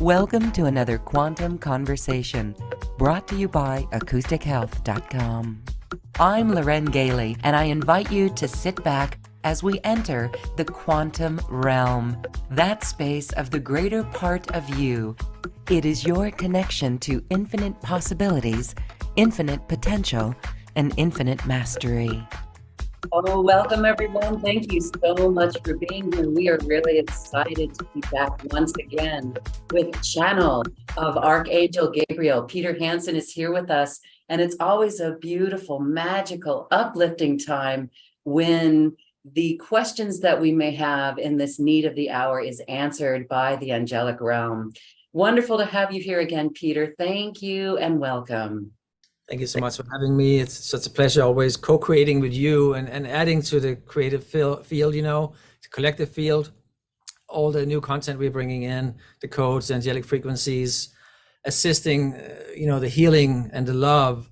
Welcome to another Quantum Conversation, brought to you by AcousticHealth.com. I'm Loren Gailey, and I invite you to sit back as we enter the quantum realm, that space of the greater part of you. It is your connection to infinite possibilities, infinite potential, and infinite mastery. Oh, welcome everyone. Thank you so much for being here. We are really excited to be back once again with Channel of Archangel Gabriel. Peter Hansen is here with us, and it's always a beautiful, magical, uplifting time when the questions that we may have in this need of the hour is answered by the angelic realm. Wonderful to have you here again, Peter. Thank you and welcome. Thank you so much for having me. It's such a pleasure always co-creating with you and adding to the creative field, the collective field, all the new content we're bringing in, the codes, the angelic frequencies, assisting, the healing and the love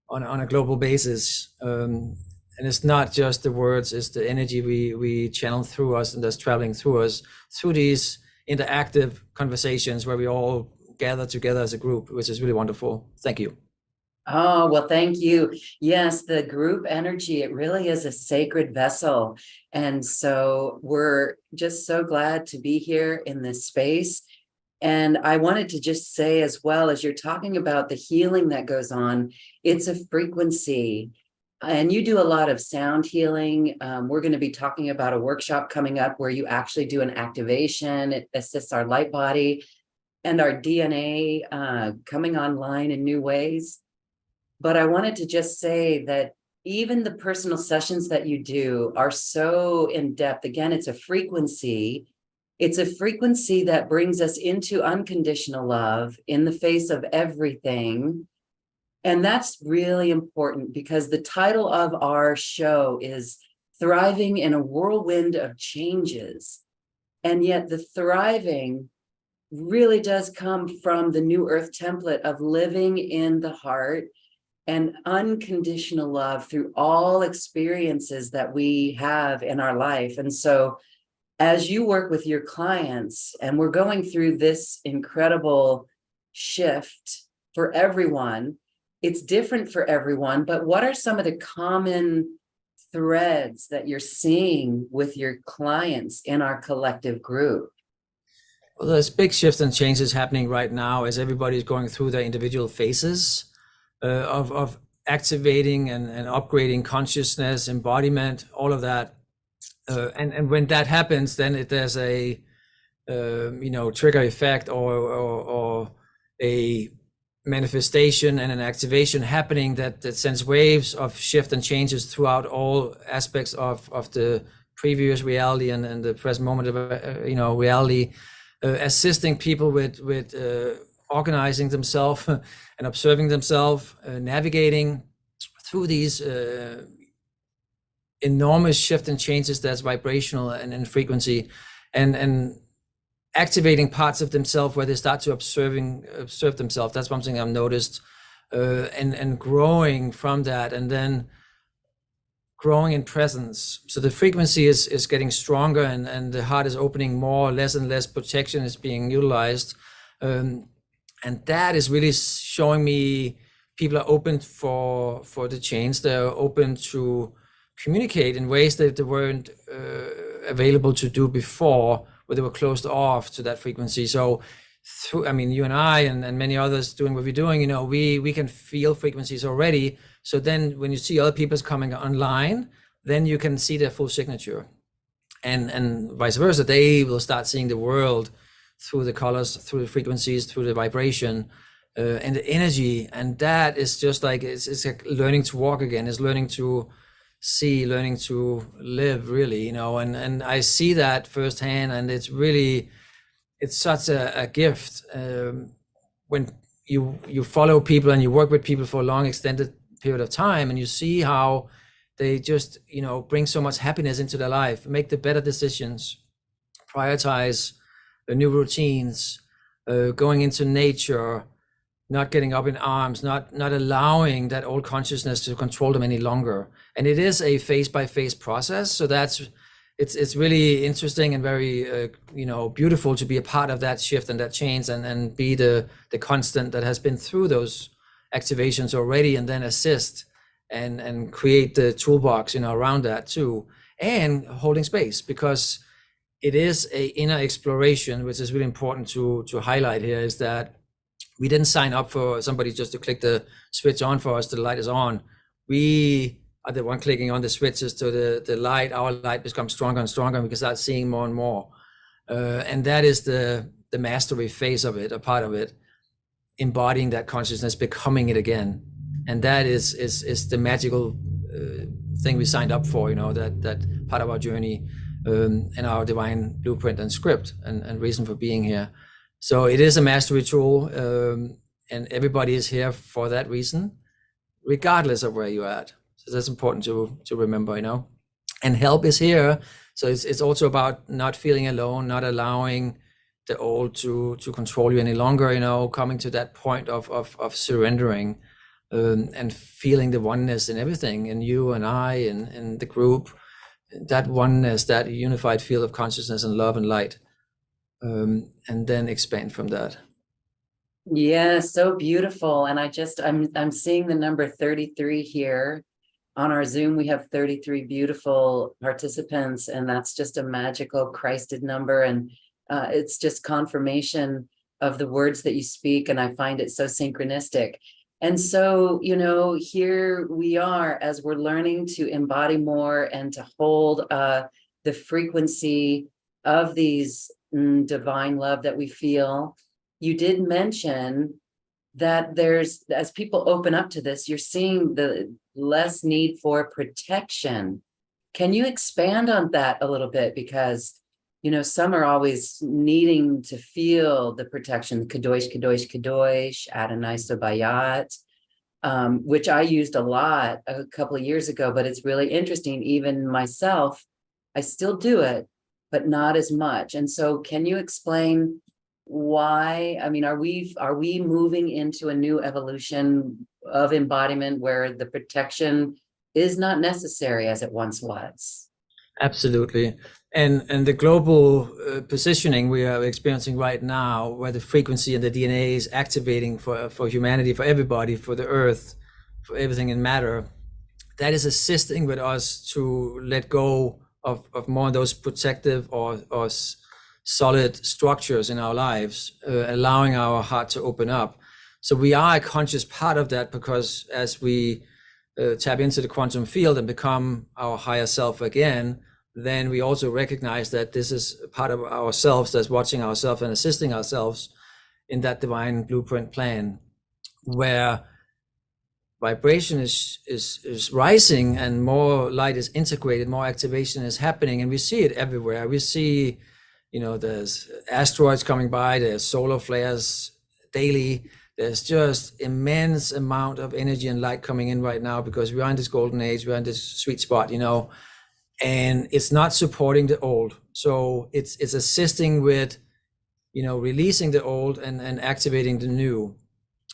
on a global basis. And it's not just the words, it's the energy we channel through us and that's traveling through us through these interactive conversations where we all gather together as a group, which is really wonderful. Thank you. Oh, well, thank you. Yes, the group energy, it really is a sacred vessel. And so we're just so glad to be here in this space. And I wanted to just say as well, as you're talking about the healing that goes on, it's a frequency. And you do a lot of sound healing. We're going to be talking about a workshop coming up where you actually do an activation. It assists our light body and our DNA coming online in new ways. But I wanted to just say that even the personal sessions that you do are so in depth. Again, it's a frequency. It's a frequency that brings us into unconditional love in the face of everything. And that's really important because the title of our show is Thriving in a Whirlwind of Changes. And yet the thriving really does come from the New Earth template of living in the heart and unconditional love through all experiences that we have in our life. And so as you work with your clients, and we're going through this incredible shift for everyone, it's different for everyone, but what are some of the common threads that you're seeing with your clients in our collective group? Well, there's big shifts and changes happening right now as everybody's going through their individual phases of activating and upgrading consciousness, embodiment, all of that. And when that happens, then there's a trigger effect or a manifestation and an activation happening that sends waves of shift and changes throughout all aspects of the previous reality and the present moment of reality, assisting people with organizing themselves and observing themselves, navigating through these enormous shift and changes that's vibrational and in frequency, and activating parts of themselves where they start to observe themselves. That's one thing I've noticed, and growing from that, and then growing in presence. So the frequency is getting stronger, and the heart is opening more, less and less protection is being utilized. And that is really showing me people are open for the change. They're open to communicate in ways that they weren't available to do before, where they were closed off to that frequency. So you and I and many others doing what we're doing, we can feel frequencies already. So then when you see other people's coming online, then you can see their full signature. And vice versa, they will start seeing the world through the colors, through the frequencies, through the vibration, and the energy. And that is just like, it's like learning to walk again, it's learning to see, learning to live, really, and I see that firsthand. And it's such a gift when you follow people and you work with people for a long extended period of time, and you see how they just, bring so much happiness into their life, make the better decisions, prioritize the new routines, going into nature, not getting up in arms, not allowing that old consciousness to control them any longer. And it is a phase by phase process. So that's it's really interesting and very beautiful to be a part of that shift and that change, and be the constant that has been through those activations already, and then assist and create the toolbox around that too, and holding space, because it is a inner exploration, which is really important to highlight here, is that we didn't sign up for somebody just to click the switch on for us, the light is on. We are the one clicking on the switches to the light. Our light becomes stronger and stronger, and we can start seeing more and more. And that is the mastery phase of it, a part of it, embodying that consciousness, becoming it again. And that is the magical thing we signed up for, that part of our journey, and our divine blueprint and script and reason for being here. So it is a mastery tool, and everybody is here for that reason, regardless of where you're at. So that's important to remember, and help is here. So it's also about not feeling alone, not allowing the old to control you any longer, coming to that point of surrendering, and feeling the oneness in everything, in you and I and the group, that oneness, that unified field of consciousness and love and light, and then expand from that. Yeah, so beautiful. And I'm seeing the number 33 here on our Zoom. We have 33 beautiful participants, and that's just a magical Christed number. And it's just confirmation of the words that you speak. And I find it so synchronistic. And so, here we are as we're learning to embody more and to hold the frequency of these divine love that we feel. You did mention that as people open up to this, you're seeing the less need for protection. Can you expand on that a little bit? Because, some are always needing to feel the protection, kadosh, kadosh, kadosh, Adonai Sobayat, which I used a lot a couple of years ago, but it's really interesting. Even myself, I still do it, but not as much. And so can you explain why? I mean, are we moving into a new evolution of embodiment where the protection is not necessary as it once was? Absolutely. And the global positioning we are experiencing right now, where the frequency and the DNA is activating for humanity, for everybody, for the earth, for everything in matter, that is assisting with us to let go of more of those protective or solid structures in our lives, allowing our heart to open up. So we are a conscious part of that, because as we tap into the quantum field and become our higher self again, then we also recognize that this is part of ourselves that's watching ourselves and assisting ourselves in that divine blueprint plan, where vibration is rising and more light is integrated, more activation is happening, and we see it everywhere. We see, there's asteroids coming by, there's solar flares daily. There's just immense amount of energy and light coming in right now, because we're in this golden age, we're in this sweet spot, and it's not supporting the old. So it's assisting with, releasing the old and activating the new.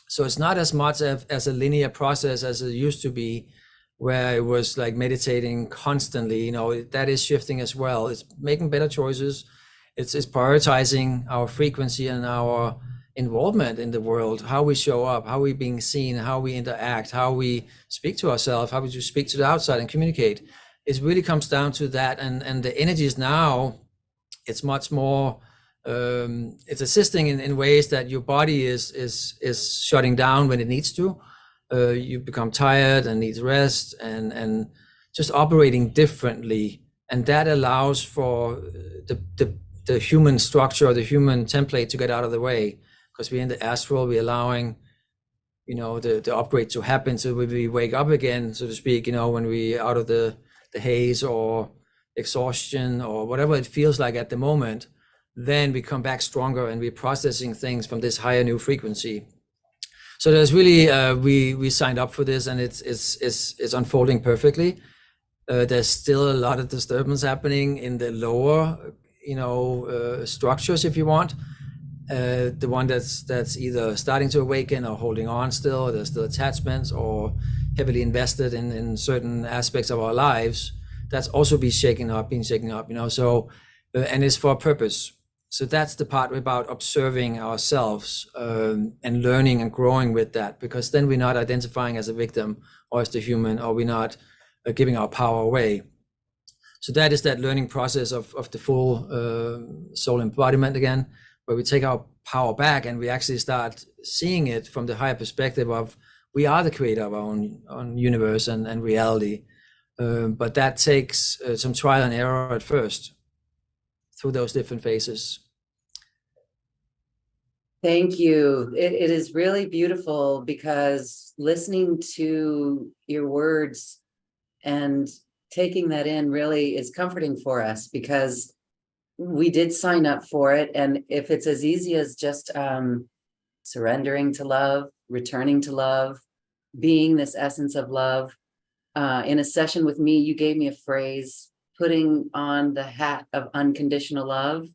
So it's not as much as a linear process as it used to be, where it was like meditating constantly. That is shifting as well. It's making better choices. It's prioritizing our frequency and our involvement in the world, how we show up, how we're being seen, how we interact, how we speak to ourselves, how we speak to the outside and communicate. It really comes down to that. And the energies now, it's much more, it's assisting in ways that your body is shutting down when it needs to. You become tired and need rest and just operating differently. And that allows for the human structure or the human template to get out of the way, because we're in the astral, we're allowing, the upgrade to happen. So when we wake up again, so to speak, when we out of the haze or exhaustion or whatever it feels like at the moment, then we come back stronger and we're processing things from this higher new frequency. So there's really, we signed up for this, and it's unfolding perfectly. There's still a lot of disturbance happening in the lower, structures, if you want. The one that's either starting to awaken or holding on still, there's still attachments or heavily invested in certain aspects of our lives that's also being shaken up, you know. So, and it's for a purpose. So that's the part about observing ourselves and learning and growing with that, because then we're not identifying as a victim or as the human, or we're not giving our power away. So that is that learning process of the full soul embodiment again, where we take our power back and we actually start seeing it from the higher perspective of we are the creator of our own universe and reality. But that takes some trial and error at first through those different phases. Thank you. It is really beautiful, because listening to your words and taking that in really is comforting for us, because we did sign up for it. And if it's as easy as just surrendering to love, returning to love, being this essence of love, in a session with me, you gave me a phrase, putting on the hat of unconditional love.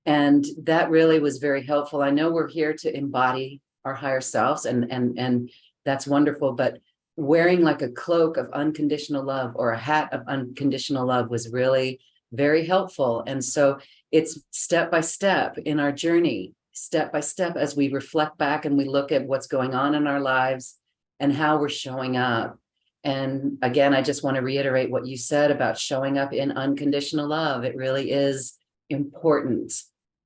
And that really was very helpful. I know we're here to embody our higher selves, and that's wonderful, but wearing like a cloak of unconditional love or a hat of unconditional love was really very helpful. And so it's step by step in our journey, step by step, as we reflect back and we look at what's going on in our lives and how we're showing up. And again, I just want to reiterate what you said about showing up in unconditional love. It really is important.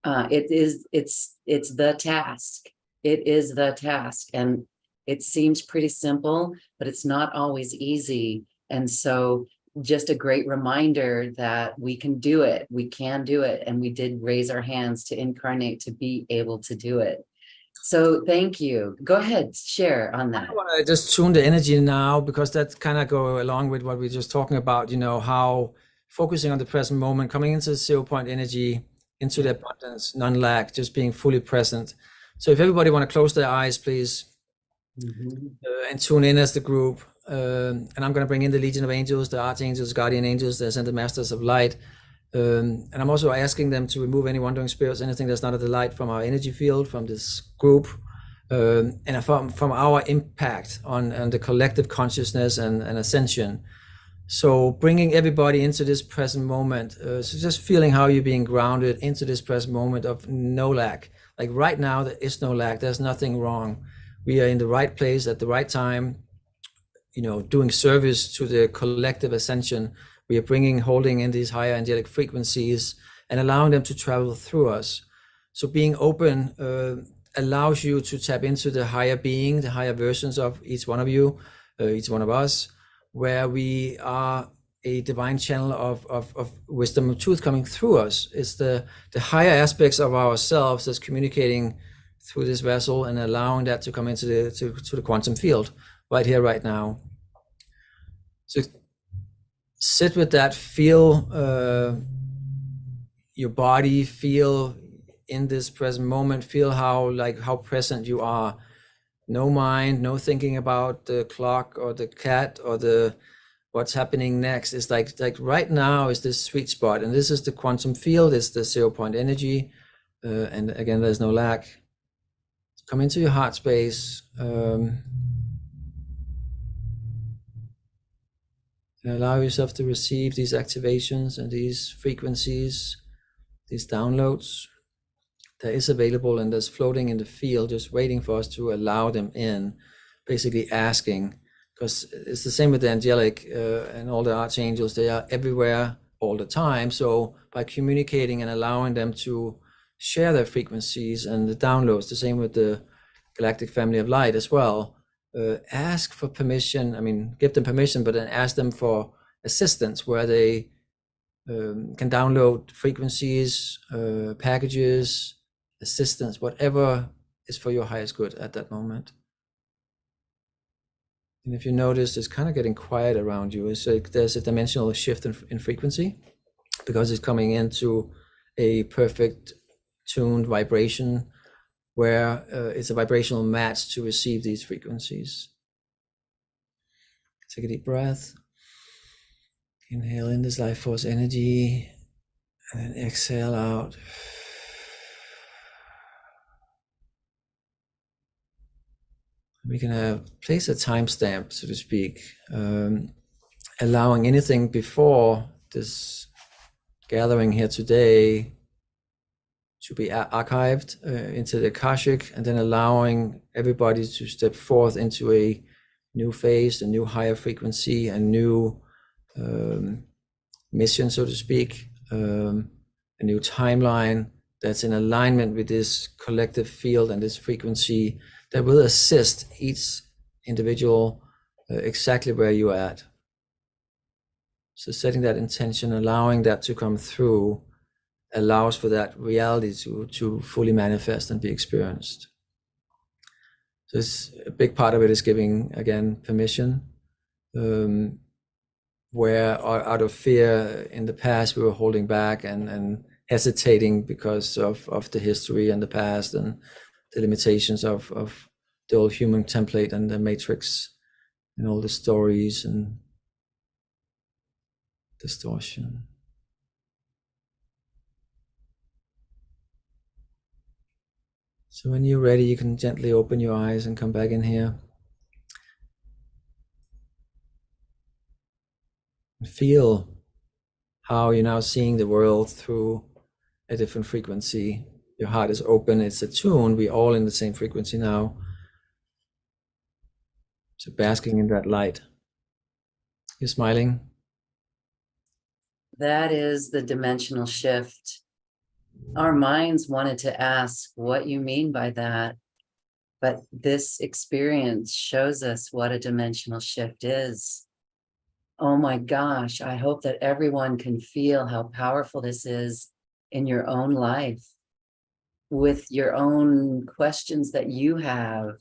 It's the task. It is the task. And it seems pretty simple, but it's not always easy. And so just a great reminder that we can do it. We can do it. And we did raise our hands to incarnate to be able to do it. So thank you. Go ahead, share on that. I want to just tune the energy now, because that kind of go along with what we're just talking about, you know, how focusing on the present moment, coming into the 0 point energy, into the abundance, none lack, just being fully present. So if everybody want to close their eyes, please, and tune in as the group. And I'm going to bring in the Legion of Angels, the Archangels, Guardian Angels, the Ascended Masters of Light. And I'm also asking them to remove any wandering spirits, anything that's not of the light, from our energy field, from this group, and from our impact on the collective consciousness and ascension. So bringing everybody into this present moment, so just feeling how you're being grounded into this present moment of no lack. Like right now, there is no lack. There's nothing wrong. We are in the right place at the right time, you know, doing service to the collective ascension. We are holding in these higher angelic frequencies and allowing them to travel through us. So being open allows you to tap into the higher being, the higher versions of each one of you, each one of us, where we are a divine channel of wisdom and truth coming through us. It's the higher aspects of ourselves that's communicating through this vessel and allowing that to come into the quantum field right here, right now. So sit with that, feel your body, feel in this present moment, feel how present you are. No mind, no thinking about the clock or the cat or what's happening next. It's like right now is this sweet spot, and this is the quantum field. It's the 0 point energy, and again, there's no lack. Come into your heart space, and allow yourself to receive these activations and these frequencies, these downloads that is available and that's floating in the field, just waiting for us to allow them in, basically asking, because it's the same with the angelic and all the archangels. They are everywhere all the time. So by communicating and allowing them to share their frequencies and the downloads, the same with the galactic family of light as well, ask for permission. I mean, give them permission, but then ask them for assistance where they can download frequencies, packages, assistance, whatever is for your highest good at that moment. And if you notice, it's kind of getting quiet around you. It's like there's a dimensional shift in frequency, because it's coming into a perfect tuned vibration where it's a vibrational match to receive these frequencies. Take a deep breath. Inhale in this life force energy, and then exhale out. We can place a timestamp, so to speak, allowing anything before this gathering here today to be archived into the Akashic, and then allowing everybody to step forth into a new phase, a new higher frequency, a new mission, so to speak, a new timeline that's in alignment with this collective field and this frequency that will assist each individual exactly where you're at. So setting that intention, allowing that to come through, allows for that reality to fully manifest and be experienced. So it's, a big part of it is giving, again, permission, where out of fear in the past we were holding back and hesitating because of the history and the past and the limitations of the old human template and the matrix and all the stories and distortion. So when you're ready, you can gently open your eyes and come back in here. Feel how you're now seeing the world through a different frequency. Your heart is open, it's attuned, we're all in the same frequency now. So basking in that light. You're smiling? That is the dimensional shift. Our minds wanted to ask what you mean by that, but this experience shows us what a dimensional shift is. Oh my gosh, I hope that everyone can feel how powerful this is in your own life, with your own questions that you have,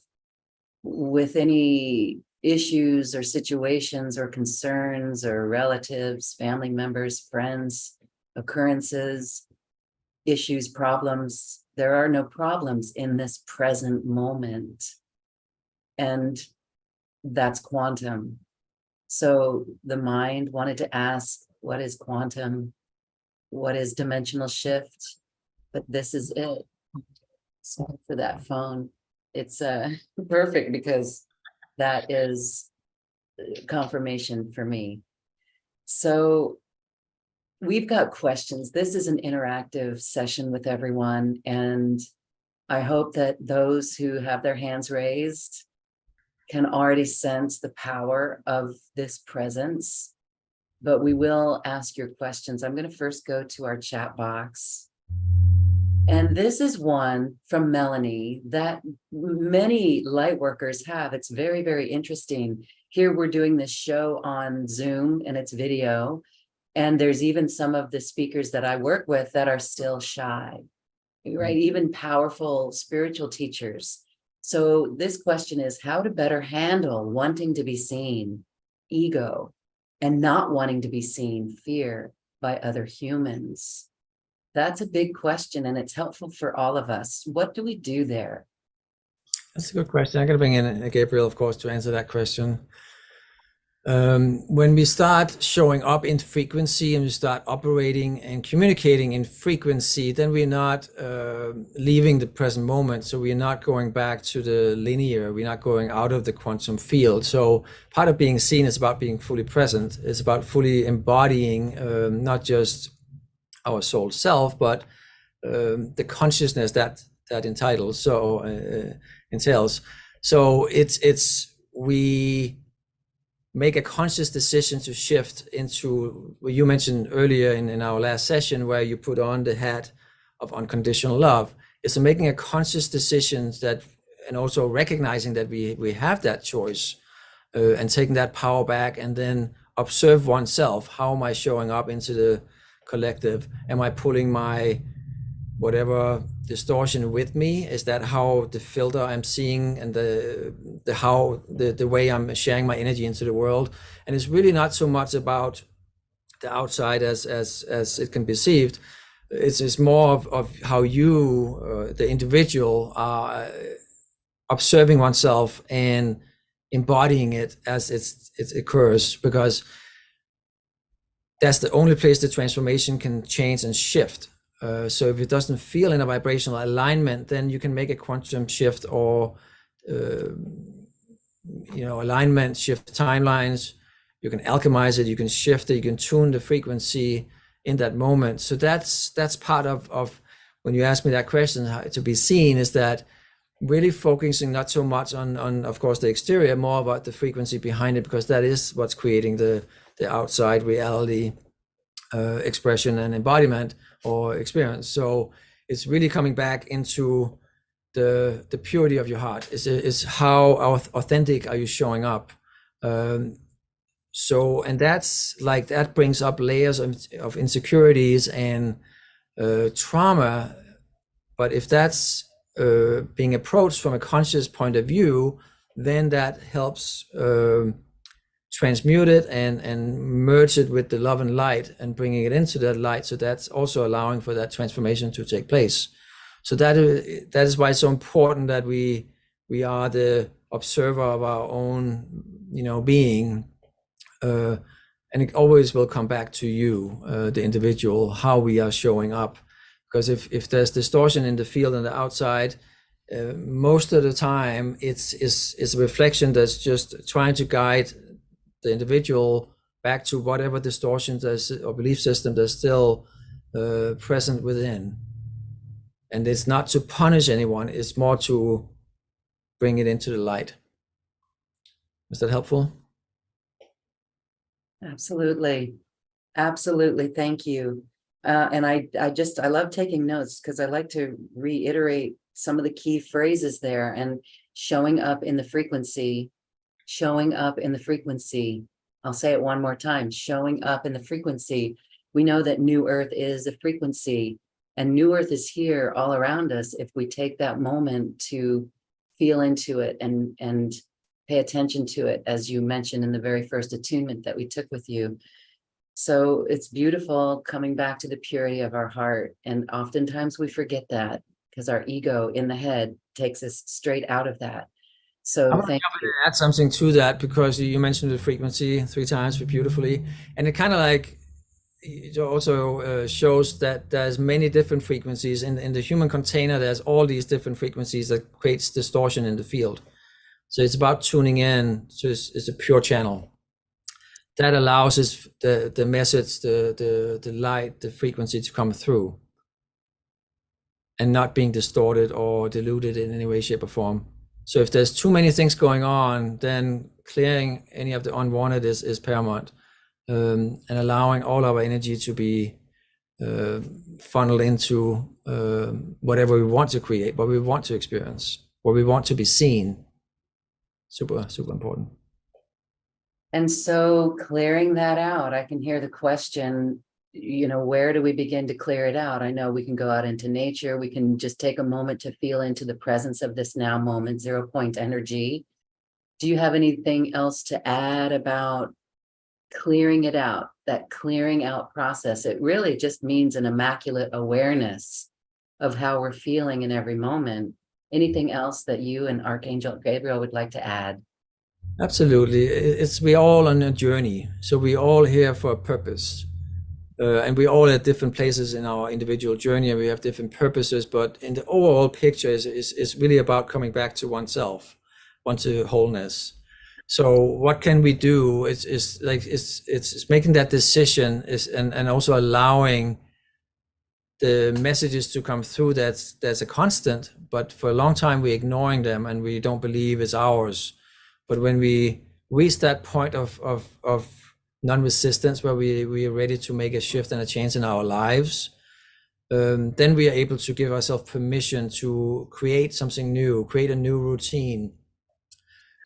with any issues or situations or concerns or relatives, family members, friends, occurrences, issues, problems. There are no problems in this present moment. And that's quantum. So the mind wanted to ask, what is quantum? What is dimensional shift? But this is it. So for that phone, it's perfect because that is confirmation for me. So we've got questions. This is an interactive session with everyone, and I hope that those who have their hands raised can already sense the power of this presence, but we will ask your questions. I'm going to first go to our chat box. And this is one from Melanie that many light workers have. It's very, very interesting. Here we're doing this show on Zoom and it's video. And there's even some of the speakers that I work with that are still shy, right? Even powerful spiritual teachers. So this question is how to better handle wanting to be seen, ego, and not wanting to be seen, fear, by other humans. That's a big question, and it's helpful for all of us. What do we do there? That's a good question. I'm going to bring in Gabriel, of course, to answer that question. When we start showing up in frequency and we start operating and communicating in frequency, then we're not leaving the present moment. So we're not going back to the linear. We're not going out of the quantum field. So part of being seen is about being fully present. It's about fully embodying not just our soul self, but the consciousness that entails. So it's we make a conscious decision to shift into what you mentioned earlier in our last session, where you put on the hat of unconditional love. It's making a conscious decision that, and also recognizing that we have that choice, and taking that power back, and then observe oneself. How am I showing up into the collective? Am I pulling my whatever distortion with me? Is that how the filter I'm seeing and the way I'm sharing my energy into the world? And it's really not so much about the outside as it can be perceived. It's more of how you, the individual, are observing oneself and embodying it as it occurs, because that's the only place the transformation can change and shift. So if it doesn't feel in a vibrational alignment, then you can make a quantum shift or alignment, shift timelines, you can alchemize it, you can shift it, you can tune the frequency in that moment. So that's part of when you ask me that question, how to be seen, is that really focusing not so much on of course the exterior, more about the frequency behind it, because that is what's creating the outside reality, expression and embodiment or experience. So it's really coming back into the purity of your heart. Is how authentic are you showing up? So, and that's like, that brings up layers of insecurities and trauma. But if that's being approached from a conscious point of view, then that helps transmute it and merge it with the love and light and bringing it into that light. So that's also allowing for that transformation to take place. So that is why it's so important that we are the observer of our own, being, and it always will come back to you, the individual, how we are showing up. Because if there's distortion in the field and the outside, most of the time it's a reflection that's just trying to guide the individual back to whatever distortions or belief system that's still present within. And it's not to punish anyone, it's more to bring it into the light. Is that helpful? Absolutely. Absolutely. Thank you. And I love taking notes, because I like to reiterate some of the key phrases there. And showing up in the frequency, showing up in the frequency. I'll say it one more time, showing up in the frequency. We know that New Earth is a frequency, and New Earth is here all around us if we take that moment to feel into it and pay attention to it, as you mentioned in the very first attunement that we took with you. So it's beautiful coming back to the purity of our heart. And oftentimes we forget that, because our ego in the head takes us straight out of that. So thank you. Add something to that, because you mentioned the frequency 3 times beautifully, and it kind of like it also shows that there's many different frequencies in the human container. There's all these different frequencies that creates distortion in the field. So it's about tuning in. So it's a pure channel that allows us the message, the light, the frequency to come through, and not being distorted or diluted in any way, shape, or form. So if there's too many things going on, then clearing any of the unwanted is paramount, and allowing all our energy to be funneled into whatever we want to create, what we want to experience, what we want to be seen. Super, super important. And so clearing that out, I can hear the question, where do we begin to clear it out? I know we can go out into nature. We can just take a moment to feel into the presence of this now moment, 0 point energy. Do you have anything else to add about clearing it out, that clearing out process? It really just means an immaculate awareness of how we're feeling in every moment. Anything else that you and Archangel Gabriel would like to add? Absolutely. We're all on a journey. So we're all here for a purpose. And we're all at different places in our individual journey, and we have different purposes, but in the overall picture is really about coming back to oneself, to wholeness. So what can we do? It's making that decision and also allowing the messages to come through. That's a constant, but for a long time we're ignoring them and we don't believe it's ours. But when we reach that point of non-resistance, where we are ready to make a shift and a change in our lives, then we are able to give ourselves permission to create something new, create a new routine.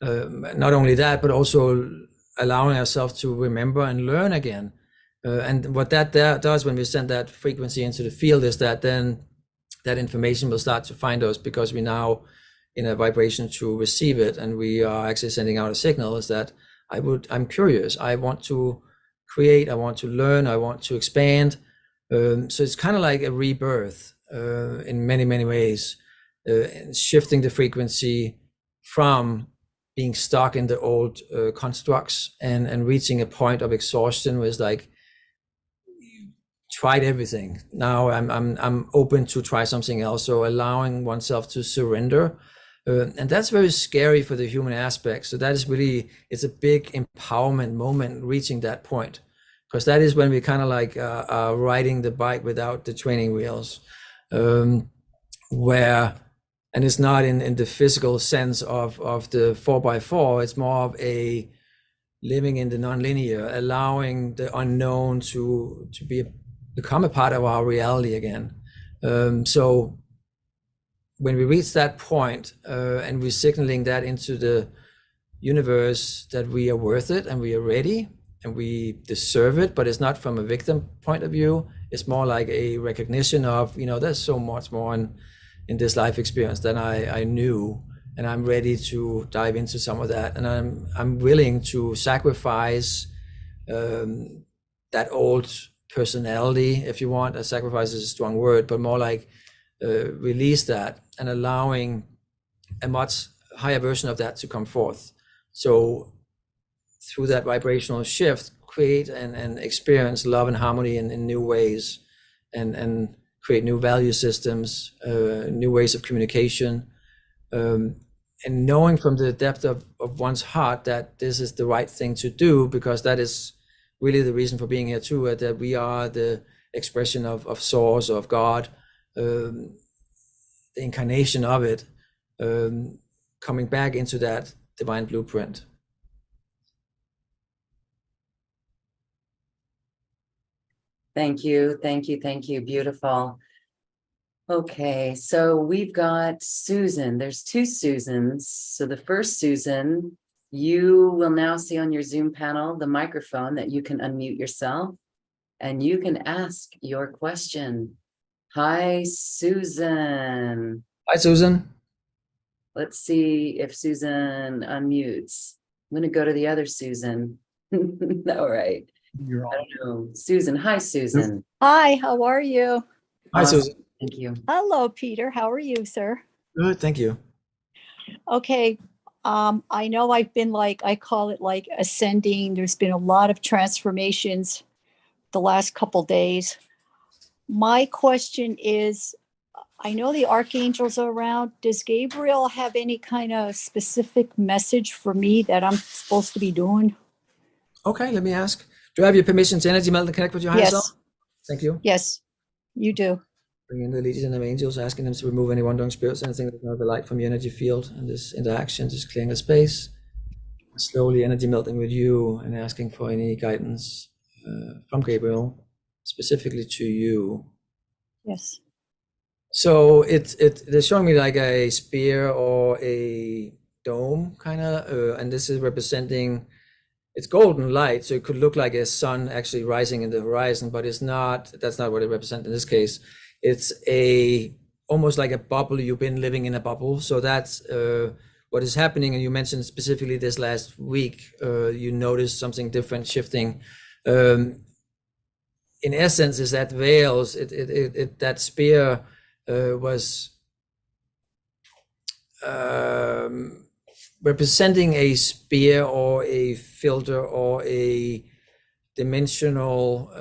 Not only that, but also allowing ourselves to remember and learn again. And what that does when we send that frequency into the field is that then that information will start to find us, because we now in a vibration to receive it, and we are actually sending out a signal is that I'm curious, I want to create, I want to learn, I want to expand. So it's kind of like a rebirth in many, many ways, shifting the frequency from being stuck in the old constructs and reaching a point of exhaustion where it's like, tried everything. Now I'm open to try something else. So allowing oneself to surrender And that's very scary for the human aspect. So that is really, it's a big empowerment moment reaching that point, because that is when we kind of like are riding the bike without the training wheels, where, and it's not in the physical sense of the 4x4, it's more of a living in the nonlinear, allowing the unknown to become a part of our reality again. So when we reach that point, and we're signaling that into the universe that we are worth it and we are ready and we deserve it, but it's not from a victim point of view. It's more like a recognition of, there's so much more in this life experience than I knew, and I'm ready to dive into some of that, and I'm willing to sacrifice that old personality, if you want. A sacrifice is a strong word, but more like release that and allowing a much higher version of that to come forth. So through that vibrational shift, create and experience love and harmony in new ways, and create new value systems, new ways of communication, and knowing from the depth of one's heart that this is the right thing to do, because that is really the reason for being here too, that we are the expression of source, of God, the incarnation of it, coming back into that divine blueprint. Thank you. Thank you. Thank you. Beautiful. Okay, so we've got Susan. There's two Susans. So the first Susan, you will now see on your Zoom panel the microphone that you can unmute yourself and you can ask your question. Hi, Susan. Hi, Susan. Let's see if Susan unmutes. I'm going to go to the other Susan. All right. You're I on. don't know. Susan. Hi, Susan. Hi, how are you? Hi, Awesome. Susan. Thank you. Hello, Peter. How are you, sir? Good, thank you. Okay. I know I've been I call it like ascending. There's been a lot of transformations the last couple days. My question is, I know the archangels are around. Does Gabriel have any kind of specific message for me that I'm supposed to be doing? Okay, let me ask. Do I have your permission to energy meld and connect with your higher self? Yes. Thank you. Yes, you do. Bring in the legion of angels, asking them to remove any wandering spirits, anything that's not the light from your energy field. And this interaction, just clearing the space, slowly energy melting with you, and asking for any guidance from Gabriel, specifically to you. Yes. So they're showing me like a spear or a dome, kind of, and this is representing. It's golden light, so it could look like a sun actually rising in the horizon, but it's not. That's not what it represents in this case. It's almost like a bubble. You've been living in a bubble, so that's what is happening. And you mentioned specifically this last week, you noticed something different, shifting. In essence, is that veils. That spear was representing a spear or a filter or a dimensional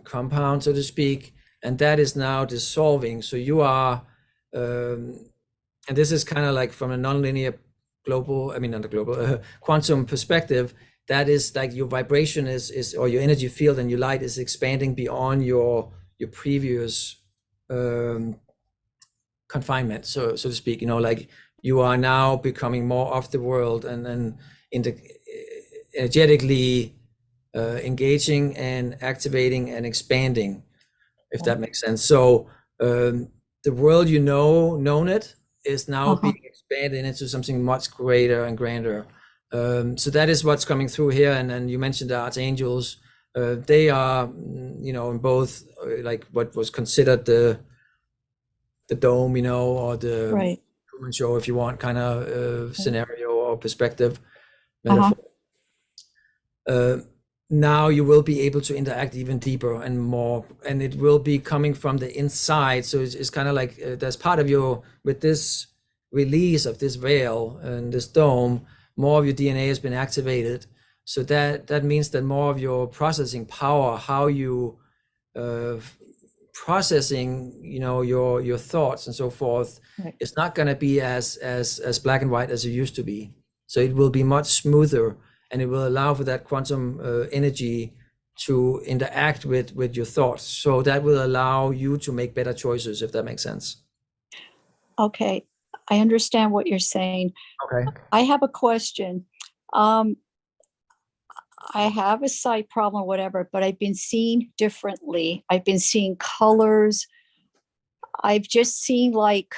compound, so to speak, and that is now dissolving. So you are, and this is kind of like from a nonlinear global, not the global, quantum perspective, that is like your vibration is or your energy field and your light is expanding beyond your previous confinement, so to speak. Like you are now becoming more of the world and energetically engaging and activating and expanding, if that makes sense. So the world known it is now being expanded into something much greater and grander. So that is what's coming through here. And then you mentioned the archangels. They are, in both like what was considered the dome, or the Right. Truman Show, if you want, kind of scenario or perspective, metaphor. Now you will be able to interact even deeper and more, and it will be coming from the inside. So it's kind of like there's part of with this release of this veil and this dome, more of your DNA has been activated. So that means that more of your processing power, how you processing, your thoughts and so forth, Right. is not going to be as black and white as it used to be. So it will be much smoother, and it will allow for that quantum energy to interact with your thoughts. So that will allow you to make better choices, if that makes sense. Okay, I understand what you're saying. Okay. I have a question. I have a sight problem, whatever, but I've been seeing differently. I've been seeing colors. I've just seen like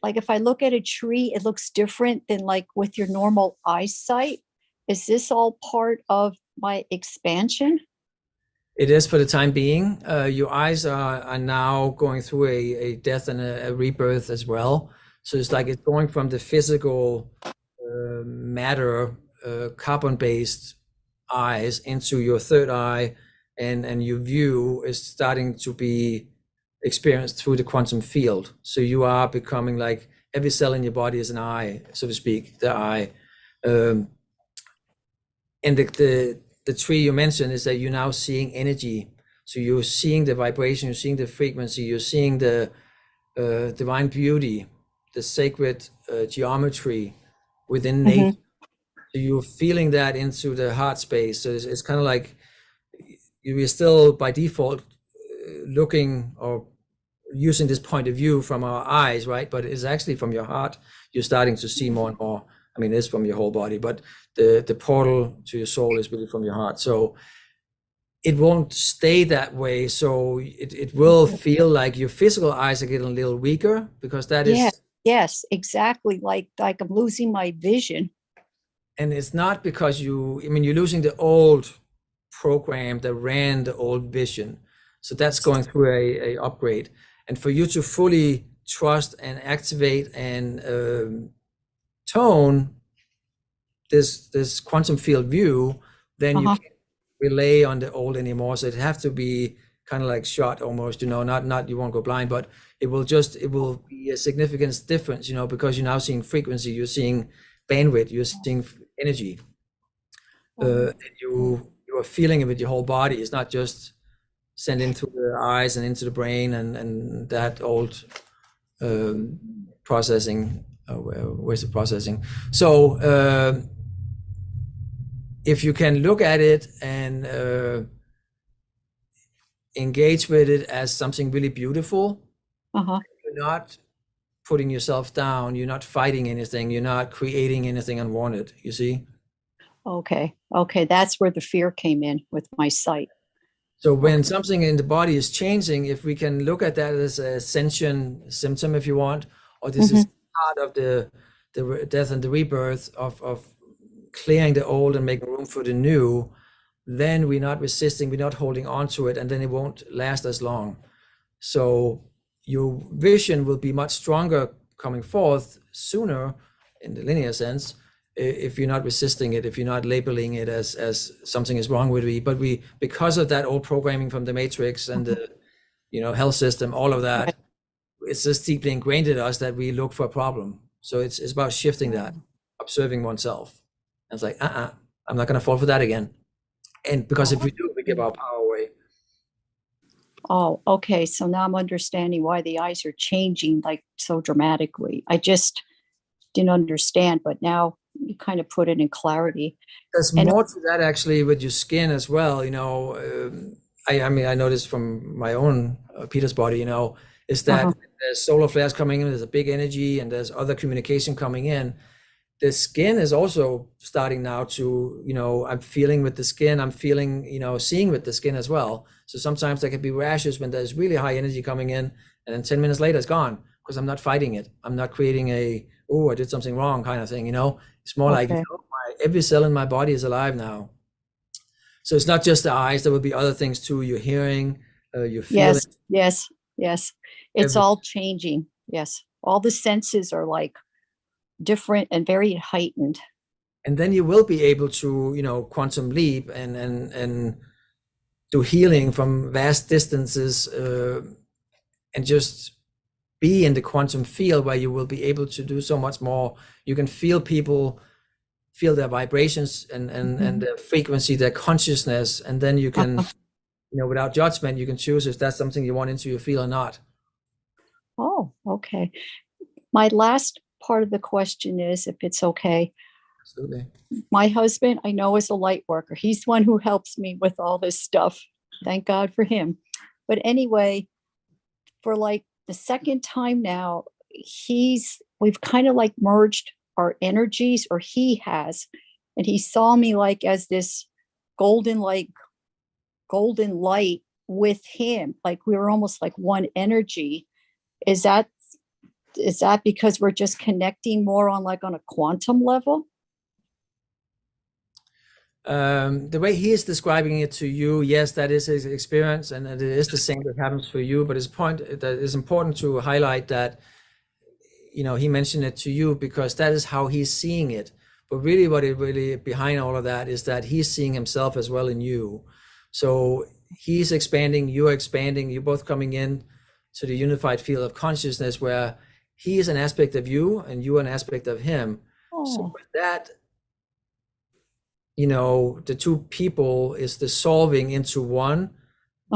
if I look at a tree, it looks different than like with your normal eyesight. Is this all part of my expansion? It is for the time being. Your eyes are now going through a death and a rebirth as well. So it's like it's going from the physical matter, carbon-based eyes into your third eye, and your view is starting to be experienced through the quantum field. So you are becoming like every cell in your body is an eye, so to speak, the eye. And the tree you mentioned is that you're now seeing energy. So you're seeing the vibration, you're seeing the frequency, you're seeing the divine beauty, the sacred geometry within nature. So you're feeling that into the heart space. So it's kind of like you're still by default looking or using this point of view from our eyes, right? But it's actually from your heart. You're starting to see more and more. I mean, it's from your whole body, but the portal to your soul is really from your heart. So it won't stay that way. So it will feel like your physical eyes are getting a little weaker, because that is. Yes, exactly. Like I'm losing my vision. And it's not because you're losing the old program that ran the old vision. So that's going through a upgrade. And for you to fully trust and activate and tone this quantum field view, then you can't rely on the old anymore. So it have to be kind of like shot almost, not you won't go blind, but it will be a significant difference, because you're now seeing frequency, you're seeing bandwidth, you're seeing energy, and you are feeling it with your whole body. It's not just sent into the eyes and into the brain and that old processing. Where's the processing? So if you can look at it and engage with it as something really beautiful, you're not putting yourself down, you're not fighting anything, you're not creating anything unwanted, you see? Okay, that's where the fear came in with my sight. So when something in the body is changing, if we can look at that as a sentient symptom, if you want, or this is part of the death and the rebirth of clearing the old and making room for the new, then we're not resisting, we're not holding on to it, and then it won't last as long. So your vision will be much stronger coming forth sooner in the linear sense, if you're not resisting it, if you're not labeling it as something is wrong with me. But because of that old programming from the matrix and the health system, all of that, it's just deeply ingrained in us that we look for a problem. So it's about shifting that, observing oneself. And it's like, I'm not going to fall for that again. And because if we do, we give our power away. Oh, okay. So now I'm understanding why the eyes are changing like so dramatically. I just didn't understand, but now you kind of put it in clarity. There's more to that actually with your skin as well. I know this from my own Peter's body, is that there's solar flares coming in, there's a big energy, and there's other communication coming in. The skin is also starting now to, I'm feeling with the skin, I'm feeling, seeing with the skin as well. So sometimes there can be rashes when there's really high energy coming in, and then 10 minutes later it's gone, because I'm not fighting it. I'm not creating I did something wrong kind of thing, It's more like, every cell in my body is alive now. So it's not just the eyes, there will be other things too, your hearing, your feeling. Yes. It's all changing. Yes. All the senses are like different and very heightened. And then you will be able to, quantum leap and do healing from vast distances, and just be in the quantum field where you will be able to do so much more. You can feel people, feel their vibrations and their frequency, their consciousness, and then you can without judgment, you can choose if that's something you want into your field or not. Oh, okay. My last part of the question is, if it's okay, Absolutely. my husband, I know, is a light worker. He's the one who helps me with all this stuff. Thank God for him. But anyway, for like the second time now, we've kind of like merged our energies, or he has, and he saw me like as this golden light with him, like we were almost like one energy. Is that because we're just connecting more on a quantum level? The way he is describing it to you, yes, that is his experience, and it is the same that happens for you. But his point that is important to highlight that, he mentioned it to you because that is how he's seeing it. But really, what it really behind all of that is that he's seeing himself as well in you. So he's expanding, you're expanding, you're both coming in to the unified field of consciousness where he is an aspect of you and you are an aspect of him. So with that, the two people is dissolving into one,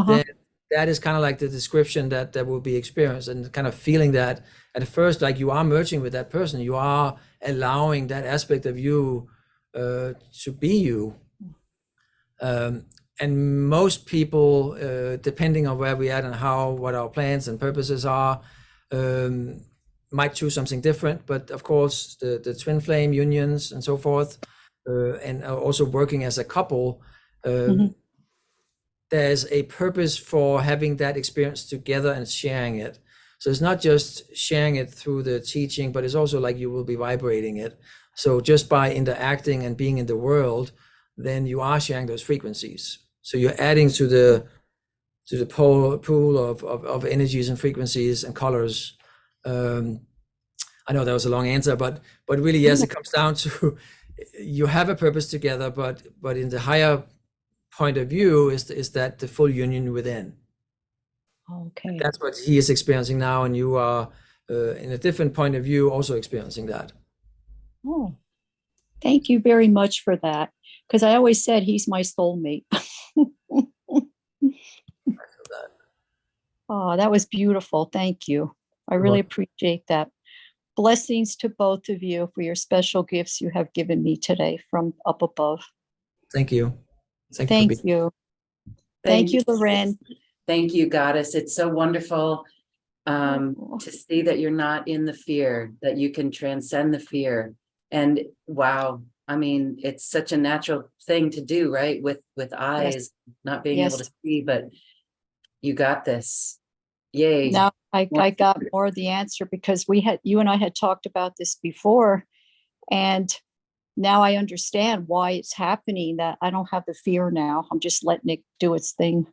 then that is kind of like the description that will be experienced, and kind of feeling that at first, like you are merging with that person, you are allowing that aspect of you to be you. And most people, depending on where we are and what our plans and purposes are, might choose something different. But of course, the twin flame unions and so forth, and also working as a couple, there's a purpose for having that experience together and sharing it. So it's not just sharing it through the teaching, but it's also like you will be vibrating it. So just by interacting and being in the world, then you are sharing those frequencies. So you're adding to the pool of energies and frequencies and colors. I know that was a long answer, but really, yes, it comes down to you have a purpose together, but in the higher point of view is that the full union within. Okay. That's what he is experiencing now, and you are in a different point of view also experiencing that. Oh, thank you very much for that. Because I always said he's my soulmate. Oh, that was beautiful. Thank you. I really appreciate that. Blessings to both of you for your special gifts you have given me today from up above. Thank you. Thank you. Thank you, Loren. Thank you, Goddess. It's so wonderful to see that you're not in the fear, that you can transcend the fear. And wow, I mean, it's such a natural thing to do, right? With eyes, not being able to see, but you got this. Yay. Now I got more of the answer because you and I had talked about this before, and now I understand why it's happening, that I don't have the fear now. I'm just letting it do its thing.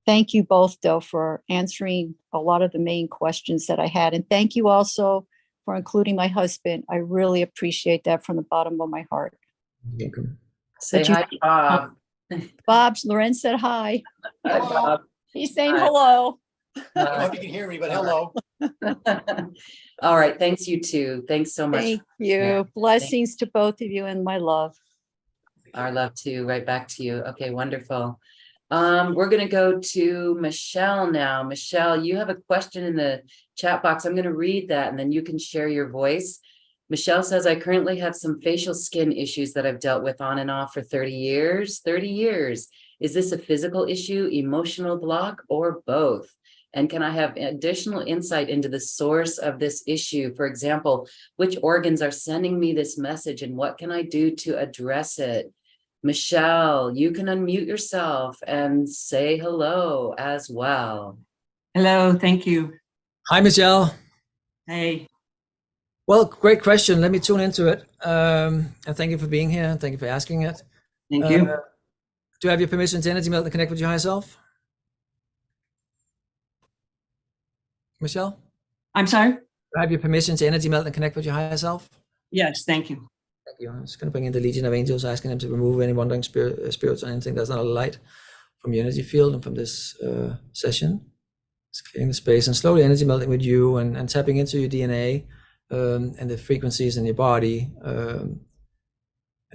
Thank you both, though, for answering a lot of the main questions that I had. And thank you also for including my husband. I really appreciate that from the bottom of my heart. You're welcome. Say hi, Bob. Loren said hi. Hi, Bob. He's saying hello. I don't know if you can hear me, but hello. All right. Thanks, you too. Thanks so much. Thank you. Yeah. Blessings to both of you and my love. Our love too. Right back to you. Okay, wonderful. We're going to go to Michelle now. Michelle, you have a question in the chat box. I'm going to read that and then you can share your voice. Michelle says, I currently have some facial skin issues that I've dealt with on and off for 30 years. 30 years. Is this a physical issue, emotional block, or both? And can I have additional insight into the source of this issue? For example, which organs are sending me this message and what can I do to address it? Michelle, you can unmute yourself and say hello as well. Hello, thank you. Hi, Michelle. Hey. Well, great question. Let me tune into it. And thank you for being here. Thank you for asking it. Thank you. Do you have your permission to energy melt and connect with your higher self? Michelle? I'm sorry? Do you have your permission to energy melt and connect with your higher self? Yes, thank you. Thank you. I'm just going to bring in the Legion of Angels, asking them to remove any wandering spirits or anything that's not a light from your energy field and from this session. Just clearing the space and slowly energy melting with you and tapping into your DNA and the frequencies in your body, and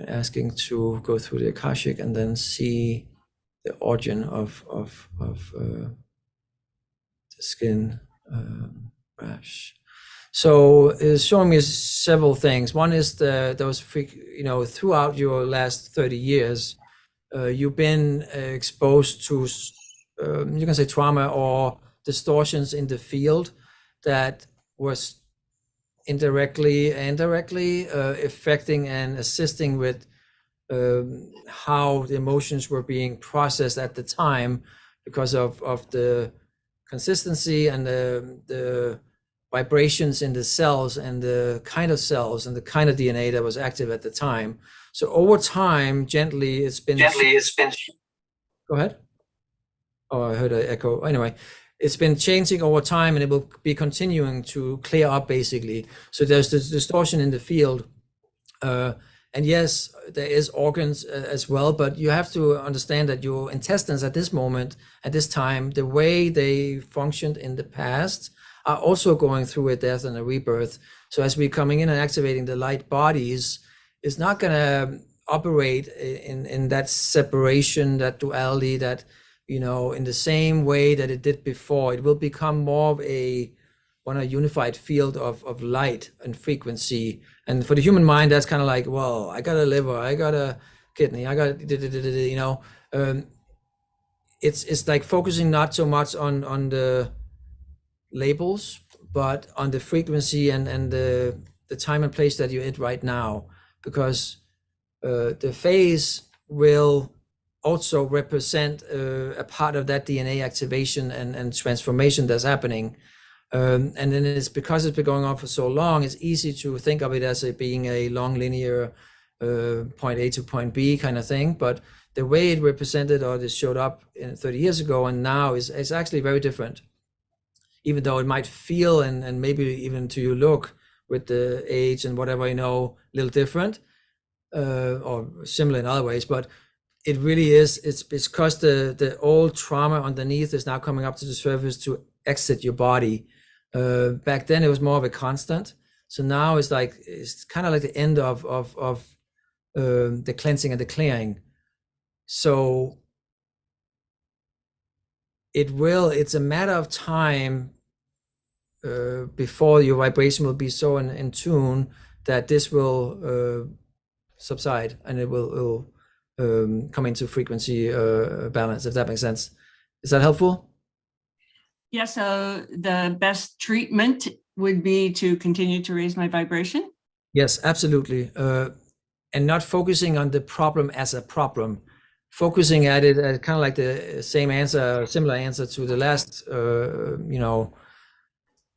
asking to go through the Akashic and then see the origin of the skin rash. So it's showing me several things. One is throughout your last 30 years, you've been exposed to, you can say, trauma or distortions in the field that was indirectly affecting and assisting with how the emotions were being processed at the time, because of the consistency and the vibrations in the cells and the kind of cells and the kind of DNA that was active at the time. So over time, gently it's been. Go ahead. Oh, I heard an echo. Anyway, it's been changing over time, and it will be continuing to clear up, basically. So there's this distortion in the field. And yes, there is organs as well, but you have to understand that your intestines at this moment, at this time, the way they functioned in the past are also going through a death and a rebirth. So as we're coming in and activating the light bodies, it's not going to operate in that separation, that duality, that, in the same way that it did before. It will become more of a unified field of light and frequency. And for the human mind, that's kind of like, well, I got a liver, I got a kidney, I got, it's like focusing not so much on the labels, but on the frequency and the time and place that you're in right now, because the phase will also represent a part of that DNA activation and transformation that's happening. And then it's because it's been going on for so long, it's easy to think of it as being a long linear point A to point B kind of thing. But the way it represented or this showed up 30 years ago and now is actually very different. Even though it might feel and maybe even to you look with the age and whatever, a little different or similar in other ways, but it really is, it's because the old trauma underneath is now coming up to the surface to exit your body. Back then it was more of a constant. So now it's kind of like the end of the cleansing and the clearing. So it's a matter of time before your vibration will be so in tune that this will subside and it will come into frequency balance, if that makes sense. Is that helpful? Yeah, so the best treatment would be to continue to raise my vibration? Yes, absolutely. And not focusing on the problem as a problem, focusing at it as kind of like the same answer, similar answer to the last,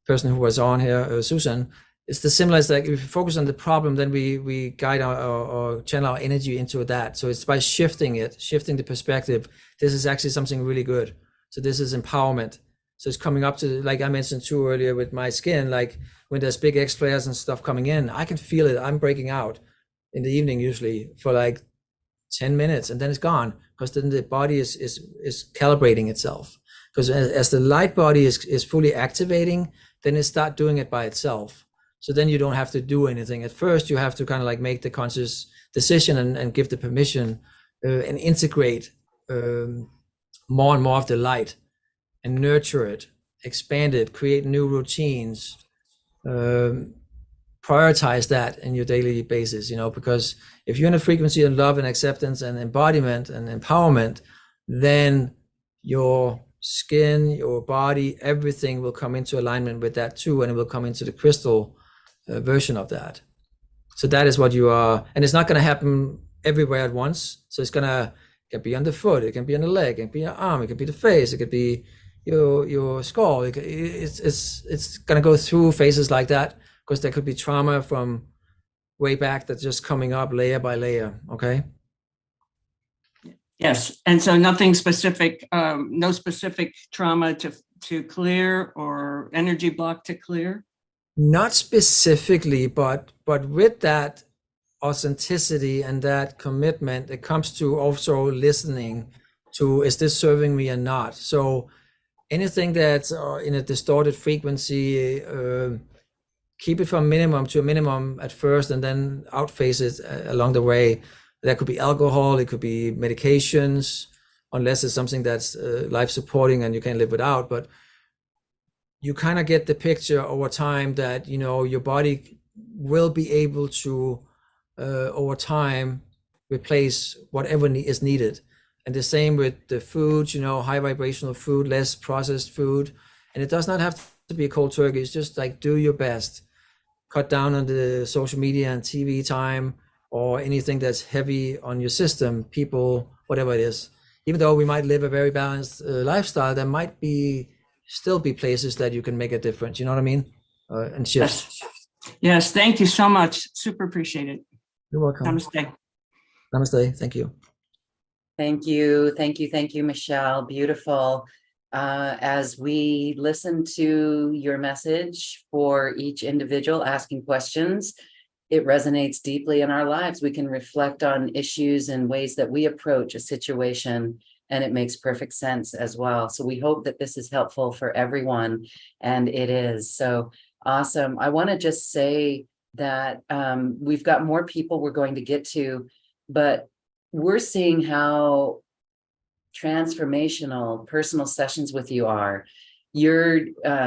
person who was on here, Susan. It's the similar as like if we focus on the problem, then we guide or channel our energy into that. So it's by shifting the perspective. This is actually something really good. So this is empowerment. So it's coming up to, like I mentioned too earlier with my skin, like when there's big X flares and stuff coming in, I can feel it. I'm breaking out in the evening usually for like 10 minutes and then it's gone, because then the body is calibrating itself. Because as the light body is fully activating, then it starts doing it by itself. So then you don't have to do anything. At first, you have to kind of like make the conscious decision and give the permission and integrate more and more of the light and nurture it, expand it, create new routines, prioritize that in your daily basis, because if you're in a frequency of love and acceptance and embodiment and empowerment, then your skin, your body, everything will come into alignment with that too, and it will come into the crystal version of that. So that is what you are, and it's not going to happen everywhere at once. So it can be on the foot, it can be on the leg, it can be your arm, it can be the face, it could be your skull. It's going to go through phases like that, because there could be trauma from way back that's just coming up layer by layer. Okay. Yes, and so nothing specific, no specific trauma to clear or energy block to clear? Not specifically, but with that authenticity and that commitment, it comes to also listening to, is this serving me or not? So anything that's in a distorted frequency, keep it from minimum to a minimum at first, and then outphase it along the way. That could be alcohol, it could be medications, unless it's something that's life supporting and you can live without. But you kind of get the picture over time that, you know, your body will be able to over time replace whatever is needed. And the same with the food, you know, high vibrational food, less processed food. And it does not have to be cold turkey. It's just like, do your best. Cut down on the social media and TV time, or anything that's heavy on your system, people, whatever it is. Even though we might live a very balanced lifestyle, there might still be places that you can make a difference. You know what I mean? And shifts. Yes, thank you so much. Super appreciate it. You're welcome. Namaste. Namaste. Thank you. Thank you. Thank you. Thank you, Michelle. Beautiful. As we listen to your message for each individual asking questions, it resonates deeply in our lives. We can reflect on issues and ways that we approach a situation, and it makes perfect sense as well. So we hope that this is helpful for everyone, and it is. So awesome. I want to just say that we've got more people we're going to get to, but we're seeing how transformational personal sessions with you are. You're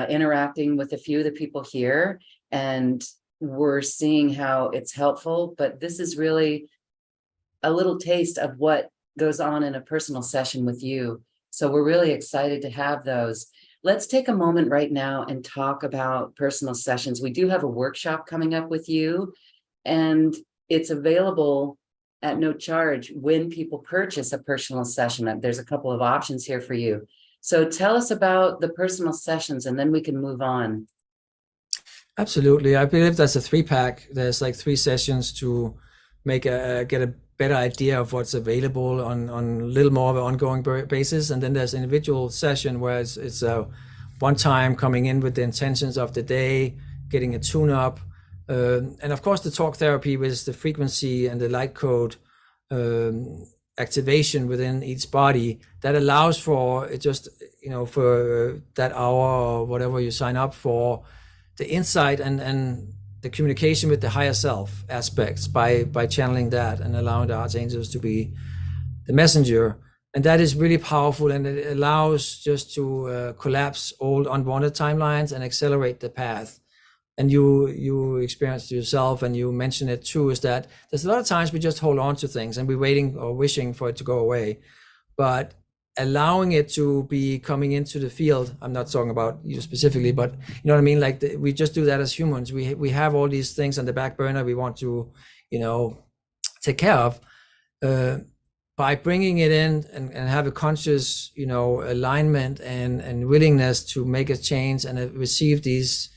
interacting with a few of the people here, and we're seeing how it's helpful, but this is really a little taste of what goes on in a personal session with you. So we're really excited to have those. Let's take a moment right now and talk about personal sessions. We do have a workshop coming up with you, and it's available at no charge when people purchase a personal session. There's a couple of options here for you. So tell us about the personal sessions, and then we can move on. Absolutely. I believe that's a 3-pack. There's like 3 sessions to get a better idea of what's available on a little more of an ongoing basis. And then there's an individual session where it's one time coming in with the intentions of the day, getting a tune up. And of course, the talk therapy with the frequency and the light code activation within each body that allows for it, just, you know, for that hour or whatever you sign up for, the insight and the communication with the higher self aspects by channeling that and allowing the archangels to be the messenger. And that is really powerful, and it allows just to collapse old unwanted timelines and accelerate the path. And you experience it yourself, and you mention it too, is that there's a lot of times we just hold on to things and we're waiting or wishing for it to go away. But allowing it to be coming into the field, I'm not talking about you specifically, but you know what I mean? Like we just do that as humans. We have all these things on the back burner we want to, you know, take care of. By bringing it in and have a conscious, you know, alignment and willingness to make a change and receive these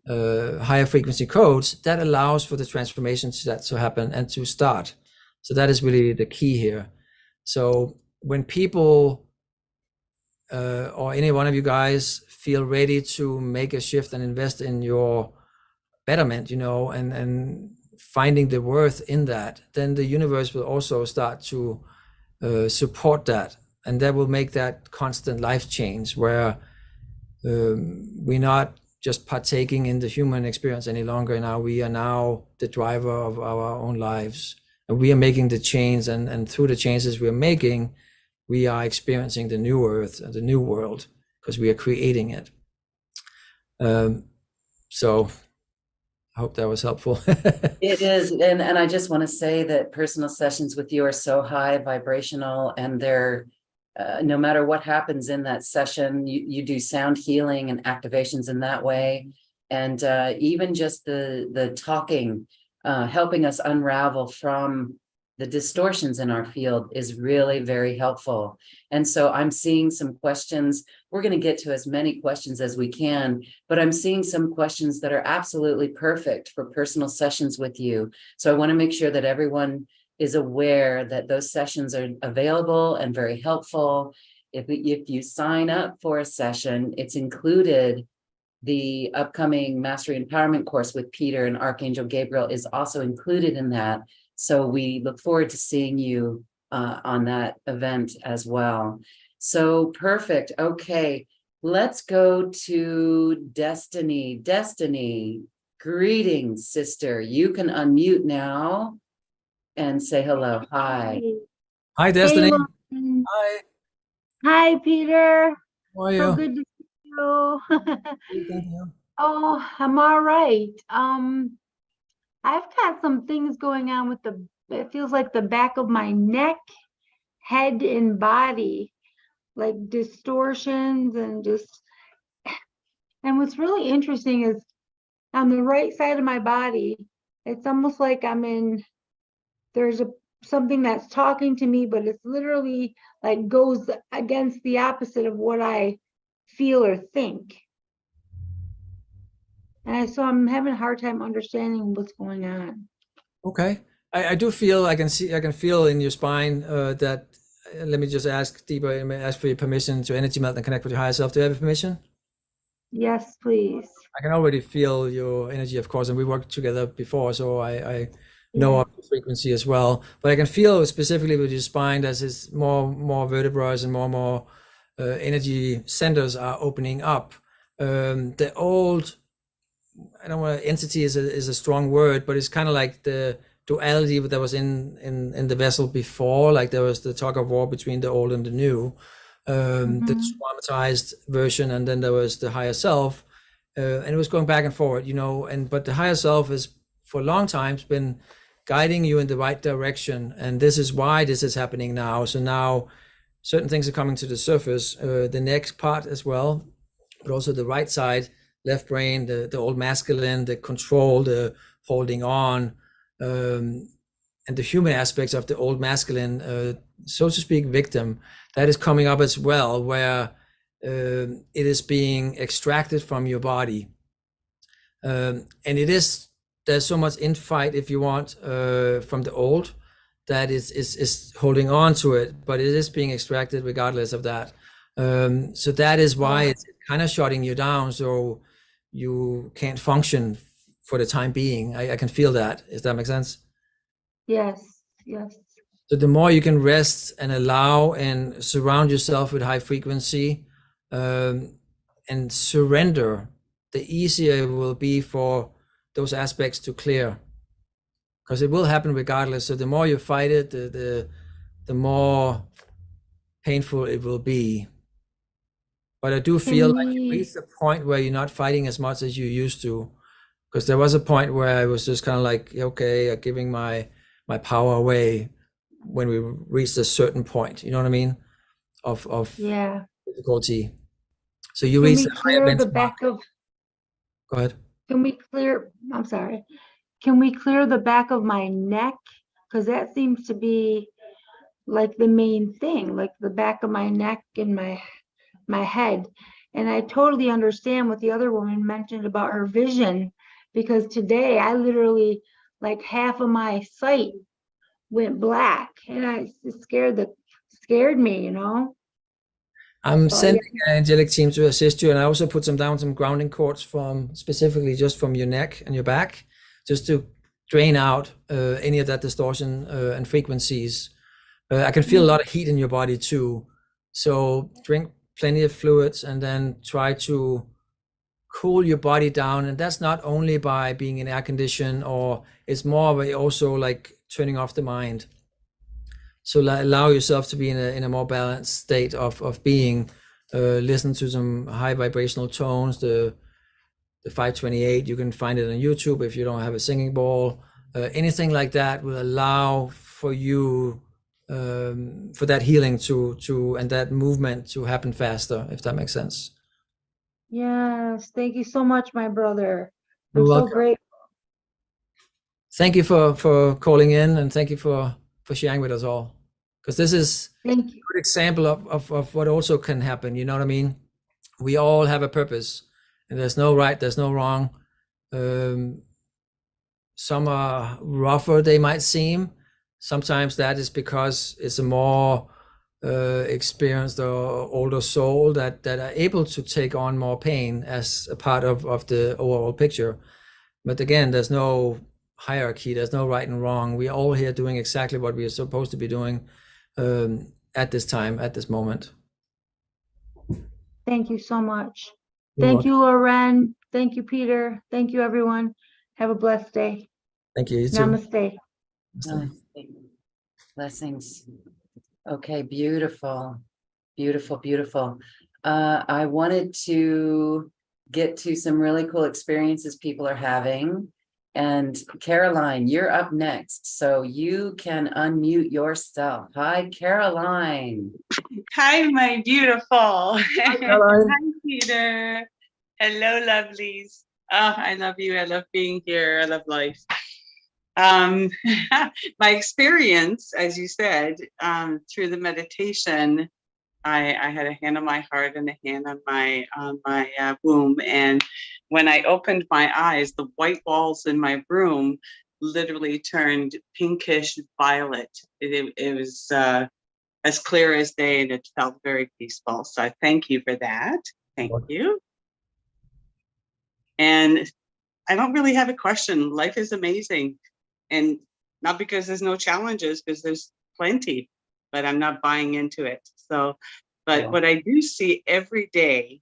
higher frequency codes, that allows for the transformation to happen and to start. So that is really the key here. So when people or any one of you guys feel ready to make a shift and invest in your betterment, you know, and finding the worth in that, then the universe will also start to support that, and that will make that constant life change where we're not just partaking in the human experience any longer. Now we are now the driver of our own lives, and we are making the change, and through the changes we're making, we are experiencing the new earth and the new world, because we are creating it. So I hope that was helpful. It is. And I just want to say that personal sessions with you are so high vibrational, and they're no matter what happens in that session, you do sound healing and activations in that way. And even just the talking, helping us unravel from the distortions in our field is really very helpful. And so I'm seeing some questions. We're going to get to as many questions as we can, but I'm seeing some questions that are absolutely perfect for personal sessions with you. So I want to make sure that everyone is aware that those sessions are available and very helpful. If you sign up for a session, it's included. The upcoming Mastery Empowerment course with Peter and Archangel Gabriel is also included in that. So we look forward to seeing you on that event as well. So perfect. Okay, let's go to Destiny. Destiny, greetings, sister. You can unmute now and say hello. Hi. Hi, Destiny. Hey, Lauren. Hi. Hi, Peter. How are So you? good to see you. Thank you. Oh, I'm all right. I've got some things going on with it feels like the back of my neck, head, and body, like distortions and what's really interesting is on the right side of my body, it's almost like there's something that's talking to me, but it's literally like goes against the opposite of what I feel or think. And so I'm having a hard time understanding what's going on. Okay. I do feel, I can feel in your spine that, let me just ask deeper, ask for your permission to energy melt and connect with your higher self. Do you have permission? Yes, please. I can already feel your energy, of course, and we worked together before, so I know Yeah. of the frequency as well. But I can feel specifically with your spine as it's more vertebrae and more energy centers are opening up. The old, I don't want entity is a strong word, but it's kind of like the duality that was in the vessel before. Like there was the tug of war between the old and the new, the traumatized version, and then there was the higher self, and it was going back and forward, but the higher self has for a long time been guiding you in the right direction, and this is why this is happening now. So now certain things are coming to the surface, the next part as well, but also the right side, left brain, the old masculine, the control, the holding on, and the human aspects of the old masculine, so to speak, victim, that is coming up as well, where it is being extracted from your body. And there's so much infight, if you want, from the old, that is holding on to it, but it is being extracted regardless of that. So that is why it's kind of shutting you down, so you can't function for the time being. I can feel that. Does that make sense? Yes, yes. So the more you can rest and allow and surround yourself with high frequency, and surrender, the easier it will be for those aspects to clear, because it will happen regardless. So the more you fight it, the more painful it will be. But I do feel like you reach a point where you're not fighting as much as you used to, because there was a point where I was just kind of like, okay, giving my power away when we reached a certain point. You know what I mean? Of difficulty. So you reach Can we a higher clear the benchmark. back of? Go ahead. Can we clear? I'm sorry. Can we clear the back of my neck? Because that seems to be like the main thing, like the back of my neck and my head. And I totally understand what the other woman mentioned about her vision, because today I literally, like, half of my sight went black, and it scared me, I'm So, sending an angelic team to assist you, and I also put some grounding cords specifically just from your neck and your back, just to drain out any of that distortion and frequencies. I can feel a lot of heat in your body too, so drink plenty of fluids and then try to cool your body down. And that's not only by being in air condition, or it's more by also like turning off the mind. So allow yourself to be in a more balanced state of being. Listen to some high vibrational tones, the 528. You can find it on YouTube if you don't have a singing bowl. Anything like that will allow for you, for that healing to and that movement to happen faster, if that makes sense. yes, thank you so much, my brother. You're I'm so welcome. grateful. Thank you for calling in, and thank you for sharing with us all, because this is Thank you. a good example of what also can happen. You know what I mean? We all have a purpose, and there's no right, there's no wrong. Some are rougher, they might seem. Sometimes that is because it's a more experienced or older soul that are able to take on more pain as a part of the overall picture. But again, there's no hierarchy, there's no right and wrong. We're all here doing exactly what we are supposed to be doing at this time, at this moment. Thank you so much. You're Thank you, welcome. Loren. Thank you, Peter. Thank you, everyone. Have a blessed day. Thank you. You too. Namaste. Namaste. Blessings. Okay, beautiful. Beautiful, beautiful. I wanted to get to some really cool experiences people are having. And Caroline, you're up next, so you can unmute yourself. Hi, Caroline. Hi, my beautiful. Caroline. Hi, Peter. Hello, lovelies. Oh, I love you. I love being here. I love life. My experience, as you said, through the meditation, I had a hand on my heart and a hand on my womb. And when I opened my eyes, the white walls in my room literally turned pinkish violet. It was as clear as day, and it felt very peaceful. So I thank you for that. Thank you. And I don't really have a question. Life is amazing. And not because there's no challenges, because there's plenty, but I'm not buying into it. So, but what I do see every day,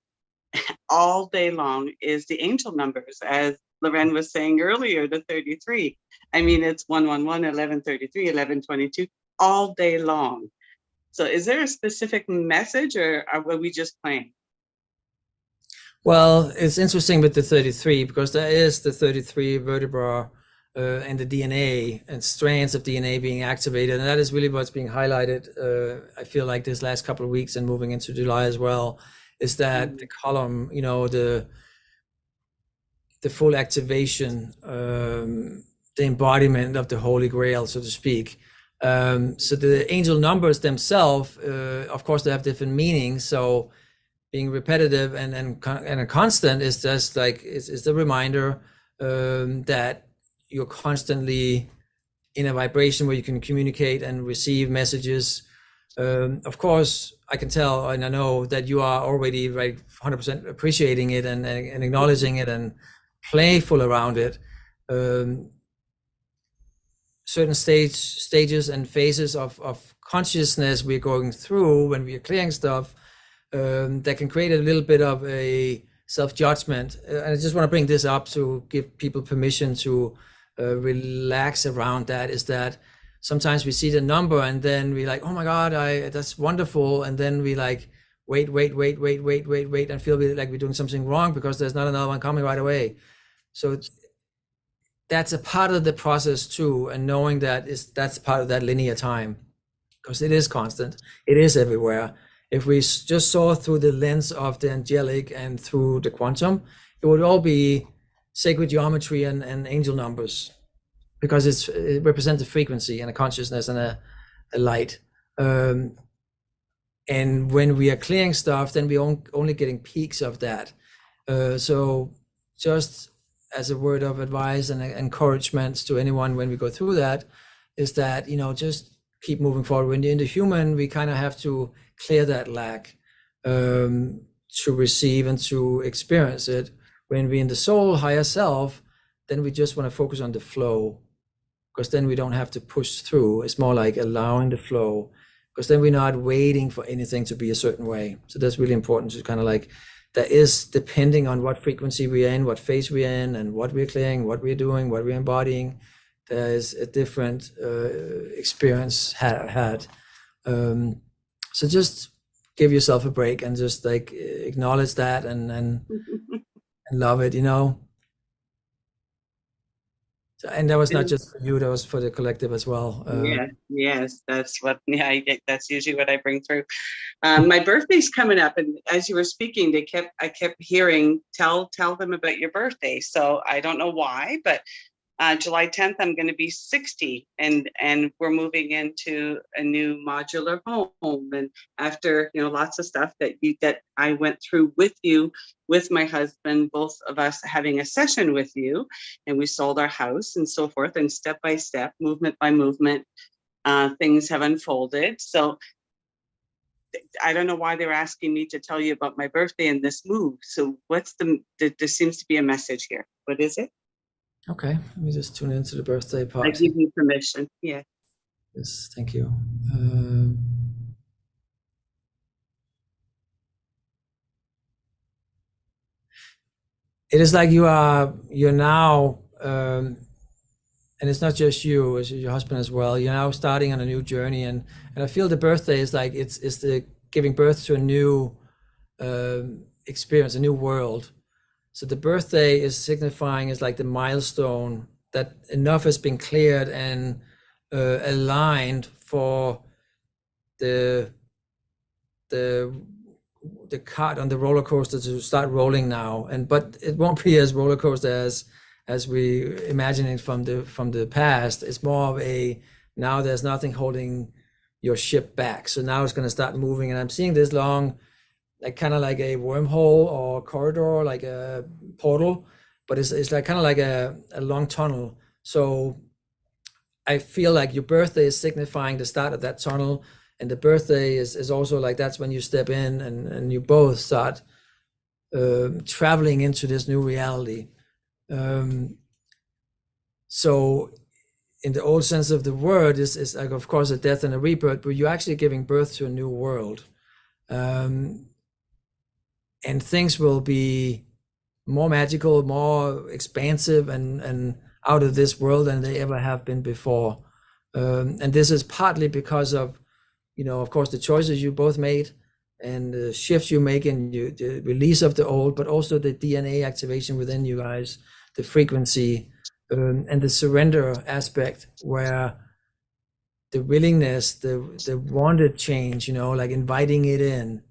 all day long, is the angel numbers, as Loren was saying earlier, the 33. I mean, it's 111, 1133, 1122, all day long. So is there a specific message, or are we just playing? Well, it's interesting with the 33 because there is the 33 vertebra and the DNA and strands of DNA being activated. And that is really what's being highlighted. I feel like this last couple of weeks and moving into July as well, is that the column, you know, the full activation, the embodiment of the Holy Grail, so to speak. So the angel numbers themselves, of course, they have different meanings. So being repetitive and a constant is just like, it's the reminder that you're constantly in a vibration where you can communicate and receive messages. Of course, I can tell and I know that you are already like 100% appreciating it and acknowledging it and playful around it. Certain stages and phases of consciousness we're going through when we are clearing stuff that can create a little bit of a self-judgment. And I just want to bring this up to give people permission to relax around that, is that sometimes we see the number and then we like, oh my God, that's wonderful. And then we like, wait, and feel like we're doing something wrong because there's not another one coming right away. So that's a part of the process too. And knowing that that's part of that linear time, because it is constant, it is everywhere. If we just saw through the lens of the angelic and through the quantum, it would all be sacred geometry and angel numbers, because it represents a frequency and a consciousness and a light. And when we are clearing stuff, then we're only getting peaks of that. So just as a word of advice and encouragement to anyone when we go through that, is that, you know, just keep moving forward. When you're in the human, we kind of have to clear that lack to receive and to experience it. When we're in the soul, higher self, then we just want to focus on the flow, because then we don't have to push through. It's more like allowing the flow, because then we're not waiting for anything to be a certain way. So that's really important to kind of like, that is depending on what frequency we're in, what phase we're in, and what we're clearing, what we're doing, what we're embodying. There is a different experience had. So just give yourself a break and just like acknowledge that and love it, you know. And that was not just for you, that was for the collective as well. Yes, that's what, that's usually what I bring through. My birthday's coming up, and as you were speaking, I kept hearing, tell them about your birthday. So I don't know why, but July 10th, I'm going to be 60, and we're moving into a new modular home. And after, you know, lots of stuff that I went through with you, with my husband, both of us having a session with you, and we sold our house and so forth, and step by step, movement by movement, things have unfolded. So I don't know why they're asking me to tell you about my birthday and this move. So there seems to be a message here. What is it? Okay, let me just tune into the birthday part. I give you permission. Yeah. Yes, thank you. It is like you're now, and it's not just you, it's your husband as well. You're now starting on a new journey, and I feel the birthday is like it's the giving birth to a new experience, a new world. So the birthday is signifying is like the milestone that enough has been cleared and aligned for the cart on the roller coaster to start rolling now. But it won't be as roller coaster as we imagine it from the past. It's more of a, now there's nothing holding your ship back. So now it's going to start moving, and I'm seeing this long, like kind of like a wormhole or corridor, like a portal, but it's like kind of like a long tunnel. So I feel like your birthday is signifying the start of that tunnel, and the birthday is also like, that's when you step in and you both start traveling into this new reality. So in the old sense of the word is like, of course, a death and a rebirth, but you're actually giving birth to a new world. And things will be more magical, more expansive, and out of this world than they ever have been before. And this is partly because of, of course, the choices you both made and the shifts you make in the release of the old, but also the DNA activation within you guys, the frequency, and the surrender aspect, where the willingness, the wanted change, like inviting it in.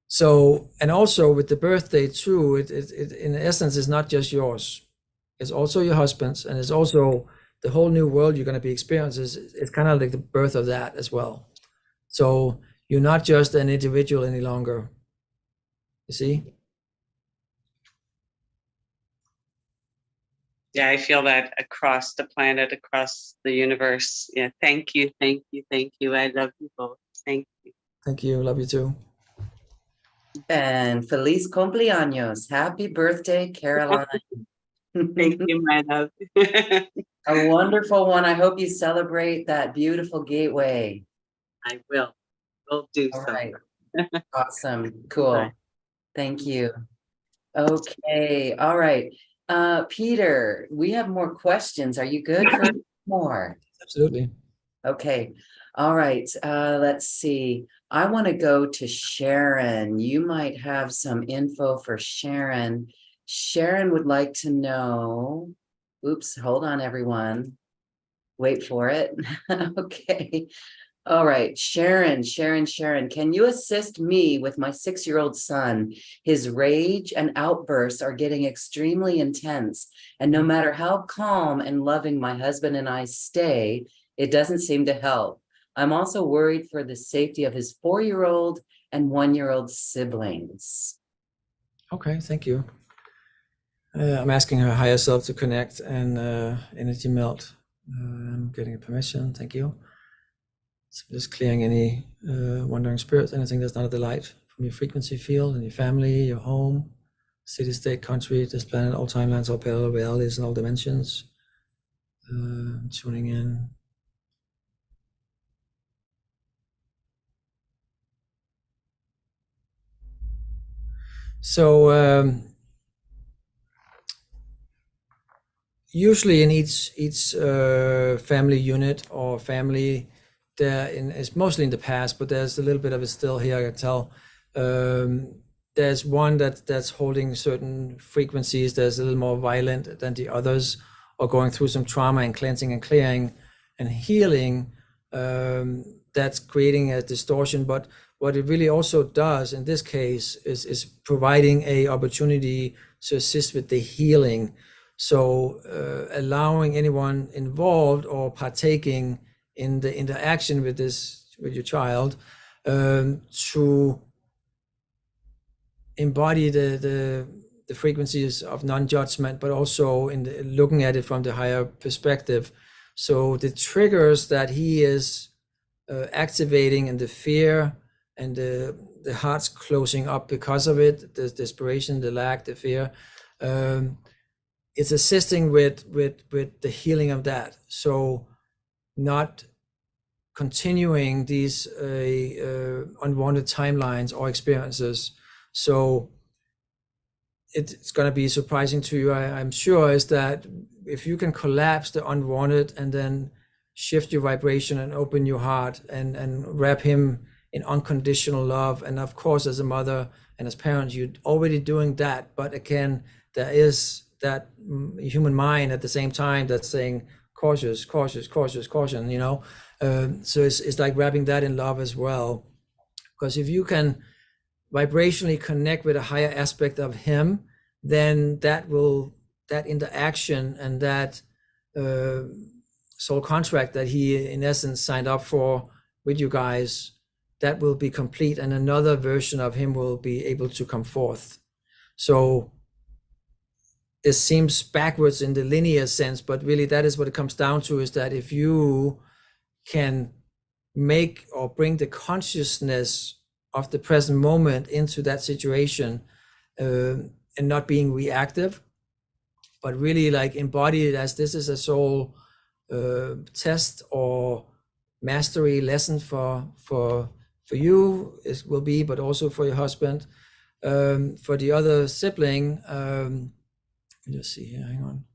So, and also with the birthday too, it in essence is not just yours. It's also your husband's, and it's also the whole new world you're going to be experiencing. It's kind of like the birth of that as well. So you're not just an individual any longer. You see? Yeah, I feel that across the planet, across the universe. Yeah, thank you, thank you, thank you. I love you both. Thank you. Thank you. Love you too. And feliz cumpleaños. Happy birthday, Caroline. Thank you, my love. A wonderful one. I hope you celebrate that beautiful gateway. I will. Will do All so. right. Awesome. Cool. Bye. Thank you. Okay. All right. Peter, we have more questions. Are you good for more? Absolutely. Okay. All right. Let's see. I want to go to Sharon. You might have some info for Sharon. Sharon would like to know. Oops, hold on, everyone. Wait for it. Okay. All right. Sharon, can you assist me with my 6-year-old son? His rage and outbursts are getting extremely intense. And no matter how calm and loving my husband and I stay, it doesn't seem to help. I'm also worried for the safety of his 4-year-old and 1-year-old siblings. Okay, thank you. I'm asking her higher self to connect and energy melt. I'm getting a permission. Thank you. So just clearing any wandering spirits, anything that's not of the light from your frequency field and your family, your home, city, state, country, this planet, all timelines, all parallel realities, and all dimensions. Tuning in. So usually in each family unit or family, it's mostly in the past, but there's a little bit of it still here, I can tell. There's one that's holding certain frequencies that's a little more violent than the others, or going through some trauma and cleansing and clearing and healing. That's creating a distortion. But what it really also does in this case is providing a opportunity to assist with the healing. So allowing anyone involved or partaking in the interaction with your child to embody the frequencies of non-judgment, but also in looking at it from the higher perspective. So the triggers that he is activating, and the fear and the heart's closing up because of it, the desperation, the lack, the fear, it's assisting with the healing of that. So not continuing these unwanted timelines or experiences. So it's going to be surprising to you, I'm sure, is that if you can collapse the unwanted and then shift your vibration and open your heart and wrap him in unconditional love. And of course, as a mother and as parents, you're already doing that. But again, there is that human mind at the same time that's saying cautious, cautious, cautious, caution, you know. So it's like wrapping that in love as well. Because if you can vibrationally connect with a higher aspect of him, then that interaction and that soul contract that he in essence signed up for with you guys, that will be complete, and another version of him will be able to come forth. So this seems backwards in the linear sense, but really that is what it comes down to, is that if you can make or bring the consciousness of the present moment into that situation, and not being reactive, but really like embody it as this is a soul test or mastery lesson for you, it will be, but also for your husband, for the other sibling. Let me just see here, hang on.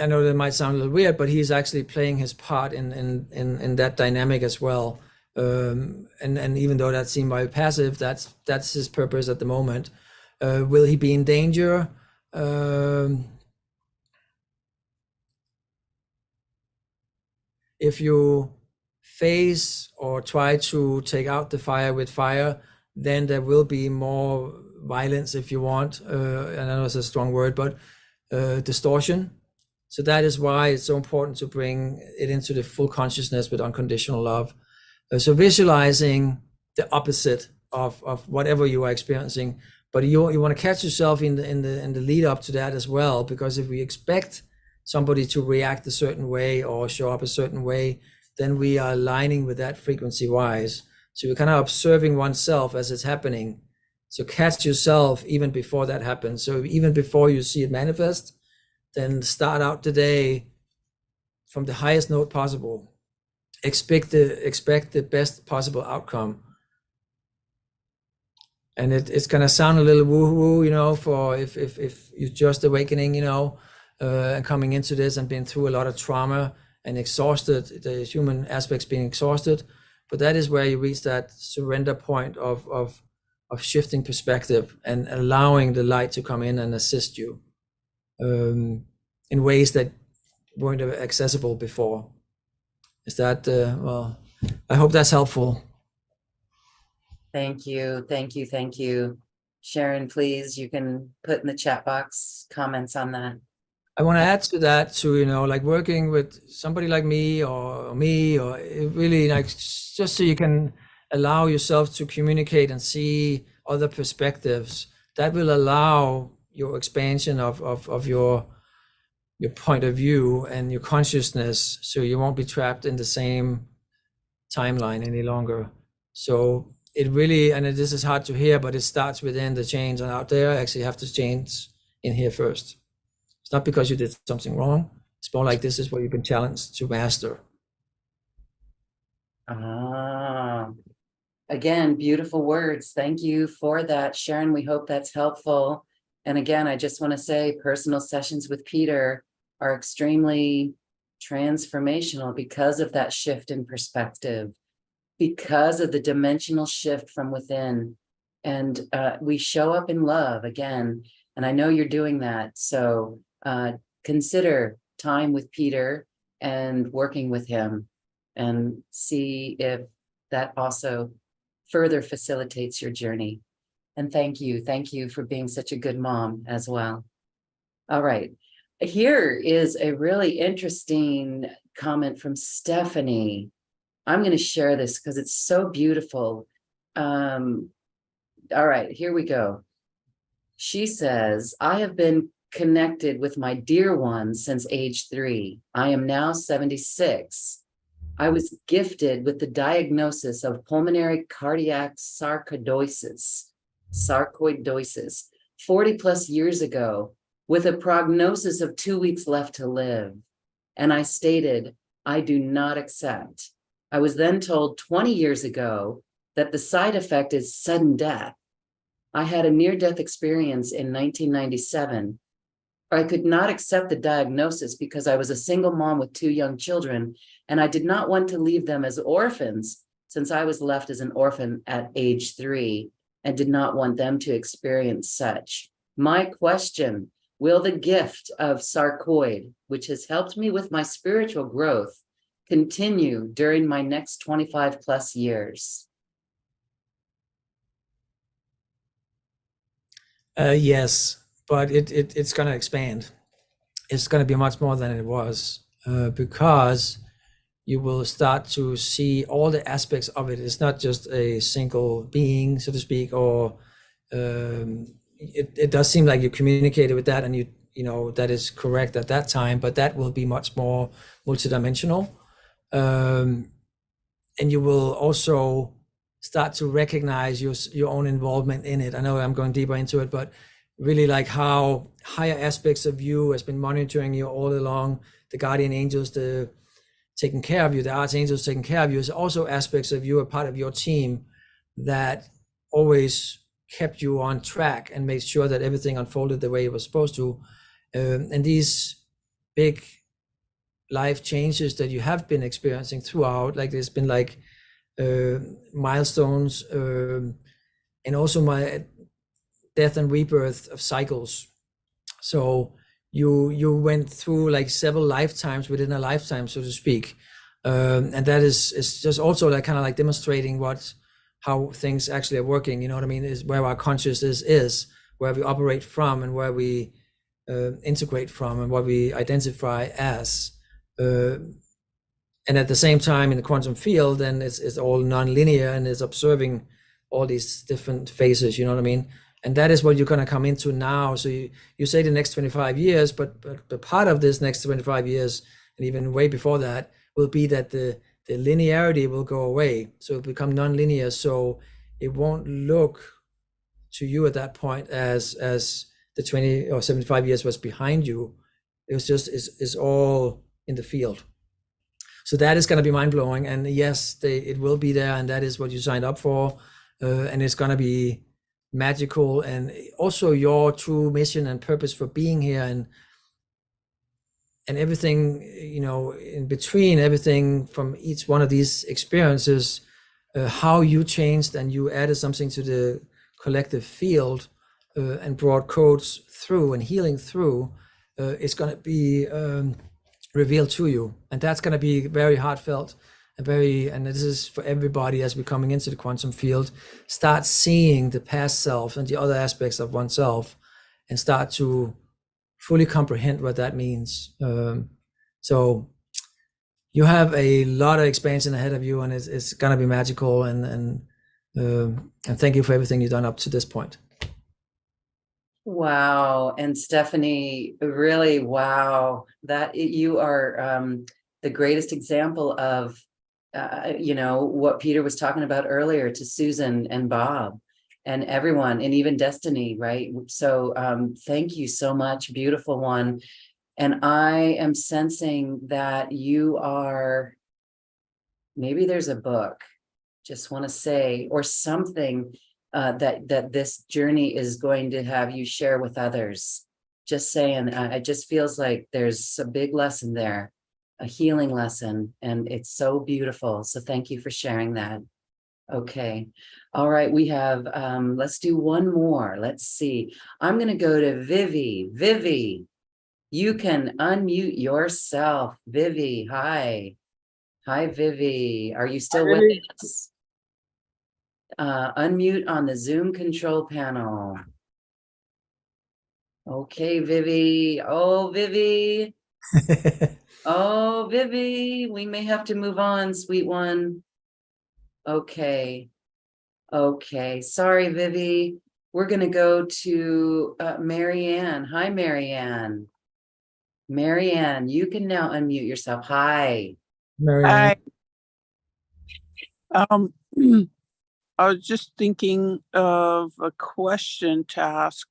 I know that might sound a little weird, but he's actually playing his part in that dynamic as well. And even though that seemed very passive, that's his purpose at the moment. Will he be in danger? If you face or try to take out the fire with fire, then there will be more violence, if you want. And I know it's a strong word, but distortion. So that is why it's so important to bring it into the full consciousness with unconditional love. So visualizing the opposite of whatever you are experiencing, but you want to catch yourself in the lead up to that as well, because if we expect somebody to react a certain way or show up a certain way, then we are aligning with that frequency wise. So you're kind of observing oneself as it's happening. So catch yourself even before that happens. So even before you see it manifest, then start out the day from the highest note possible. Expect the best possible outcome. And it's gonna sound a little woo-woo, you know, for if you're just awakening, you know, and coming into this and been through a lot of trauma and exhausted, the human aspects being exhausted. But that is where you reach that surrender point of shifting perspective and allowing the light to come in and assist you in ways that weren't accessible before. Is that, well, I hope that's helpful. Thank you. Thank you. Thank you. Sharon, please, you can put in the chat box comments on that. I want to add to that, to, you know, like working with somebody like me or really like, just so you can allow yourself to communicate and see other perspectives, that will allow your expansion of your point of view and your consciousness, so you won't be trapped in the same timeline any longer. So it really, and this is hard to hear, but it starts within. The change and out there actually have to change in here first. It's not because you did something wrong. It's more like this is what you've been challenged to master. Again, beautiful words. Thank you for that, Sharon. We hope that's helpful. And again, I just want to say personal sessions with Peter are extremely transformational because of that shift in perspective, because of the dimensional shift from within. And we show up in love again. And I know you're doing that. So consider time with Peter and working with him and see if that also further facilitates your journey. And thank you for being such a good mom as well. All right, here is a really interesting comment from Stephanie. I'm going to share this because it's so beautiful. All right, here we go. She says, I have been connected with my dear one since age 3. I am now 76. I was gifted with the diagnosis of pulmonary cardiac sarcoidosis 40 plus years ago, with a prognosis of 2 weeks left to live. And I stated, I do not accept. I was then told 20 years ago that the side effect is sudden death. I had a near-death experience in 1997. I could not accept the diagnosis because I was a single mom with 2 young children, and I did not want to leave them as orphans, since I was left as an orphan at age 3 and did not want them to experience such. My question, will the gift of sarcoid, which has helped me with my spiritual growth, continue during my next 25 plus years? Yes, but it's going to expand. It's going to be much more than it was, because you will start to see all the aspects of it. It's not just a single being, so to speak, or it does seem like you communicated with that, and you know that is correct at that time, but that will be much more multidimensional. And you will also start to recognize your own involvement in it. I know I'm going deeper into it, but really like how higher aspects of you has been monitoring you all along, the guardian angels, the taking care of you, the archangels taking care of you, is also aspects of you, a part of your team that always kept you on track and made sure that everything unfolded the way it was supposed to. And these big life changes that you have been experiencing throughout, like there's been like milestones, and also my death and rebirth of cycles. So you went through like several lifetimes within a lifetime, so to speak, and that is just also like kind of like demonstrating how things actually are working. You know what I mean? Is where our consciousness is, where we operate from, and where we integrate from, and what we identify as. And at the same time, in the quantum field, then it's all non-linear and is observing all these different phases. You know what I mean? And that is what you're going to come into now. So you say the next 25 years, but part of this next 25 years, and even way before that, will be that the linearity will go away. So it'll become non-linear. So it won't look to you at that point as the 20 or 75 years was behind you. It was just, is all in the field. So that is going to be mind-blowing. And yes, it will be there. And that is what you signed up for. And it's going to be magical, and also your true mission and purpose for being here, and everything, you know, in between, everything from each one of these experiences, how you changed and you added something to the collective field, and brought codes through and healing through, it's going to be revealed to you. And that's going to be very heartfelt and this is for everybody as we're coming into the quantum field. Start seeing the past self and the other aspects of oneself, and start to fully comprehend what that means. So you have a lot of expansion ahead of you, and it's gonna be magical. And thank you for everything you've done up to this point. Wow. And Stephanie, really, wow, that you are the greatest example of you know, what Peter was talking about earlier to Susan and Bob and everyone, and even Destiny, right? So thank you so much, beautiful one. And I am sensing that you are, maybe there's a book, just want to say, or something that this journey is going to have you share with others. Just saying, it just feels like there's a big lesson there, a healing lesson, and it's so beautiful. So thank you for sharing that. Okay. All right. We have, let's do one more. Let's see. I'm going to go to Vivi. Vivi, you can unmute yourself. Vivi, hi. Hi, Vivi. Are you still with us? Unmute on the Zoom control panel. Okay, Vivi. Oh, Vivi. Oh, Vivi, we may have to move on, sweet one. Okay. Okay. Sorry, Vivi. We're going to go to Marianne. Hi, Marianne. Marianne, you can now unmute yourself. Hi. Marianne. Hi. I was just thinking of a question to ask.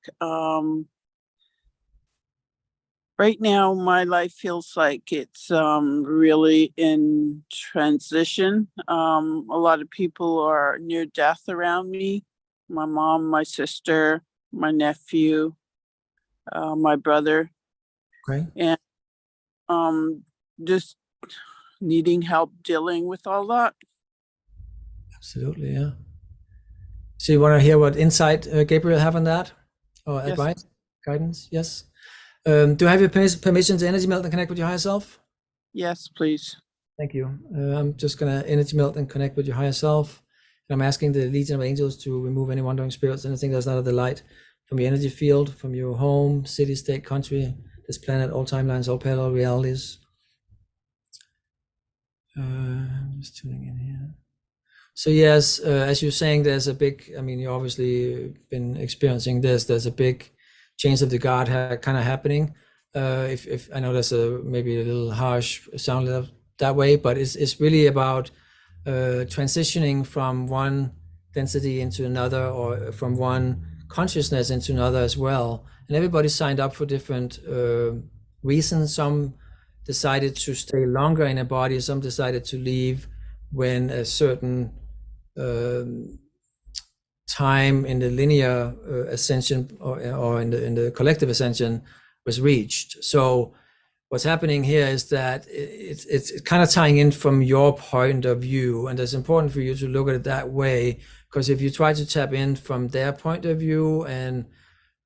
Right now, my life feels like it's really in transition. A lot of people are near death around me. my mom, my sister, my nephew, my brother, Okay. and just needing help dealing with all that. Absolutely, yeah. So you want to hear what insight Gabriel have on that, or Yes. advice, guidance? Yes. Do I have your permission to energy melt and connect with your higher self? Yes, please. Thank you. I'm just gonna energy melt and connect with your higher self. And I'm asking the Legion of Angels to remove any wandering spirits, anything that's not of the light, from your energy field, from your home, city, state, country, this planet, all timelines, all parallel realities. Just tuning in here. So yes, as you're saying, there's a big, I mean, you obviously been experiencing this, there's a big change of the guard kind of happening. If I know that's maybe a little harsh sound that way, but it's really about transitioning from one density into another, or from one consciousness into another as well. And everybody signed up for different reasons. Some decided to stay longer in a body, some decided to leave when a certain time in the linear ascension, or in the collective ascension was reached. So what's happening here is that it's kind of tying in from your point of view, and it's important for you to look at it that way, because if you try to tap in from their point of view and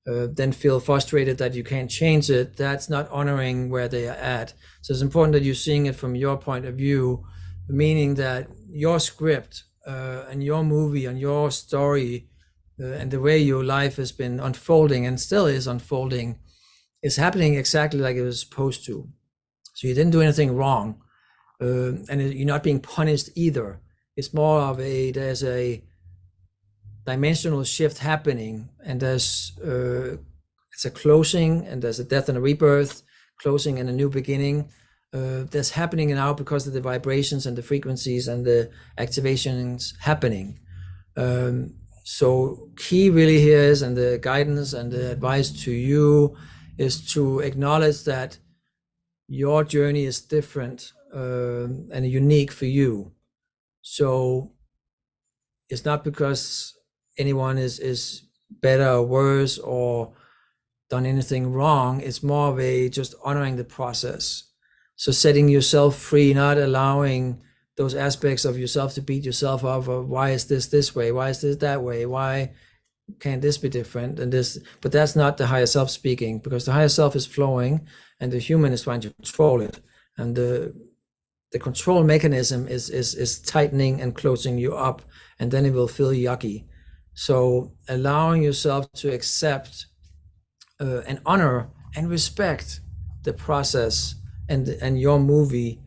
then feel frustrated that you can't change it, that's not honoring where they are at. So it's important that you're seeing it from your point of view, meaning that your script and your movie and your story and the way your life has been unfolding and still is unfolding is happening exactly like it was supposed to. So you didn't do anything wrong, and you're not being punished either. It's more of there's a dimensional shift happening, and there's it's a closing, and there's a death and a rebirth, closing and a new beginning. That's happening now because of the vibrations and the frequencies and the activations happening. So key really here is, and the guidance and the advice to you is to acknowledge that your journey is different and unique for you. So it's not because anyone is better or worse or done anything wrong. It's more of a just honoring the process. So setting yourself free, not allowing those aspects of yourself to beat yourself up of why is this way? Why is this that way? Why can't this be different? And this, but that's not the higher self speaking, because the higher self is flowing and the human is trying to control it. And the control mechanism is tightening and closing you up, and then it will feel yucky. So allowing yourself to accept and honor and respect the process and your movie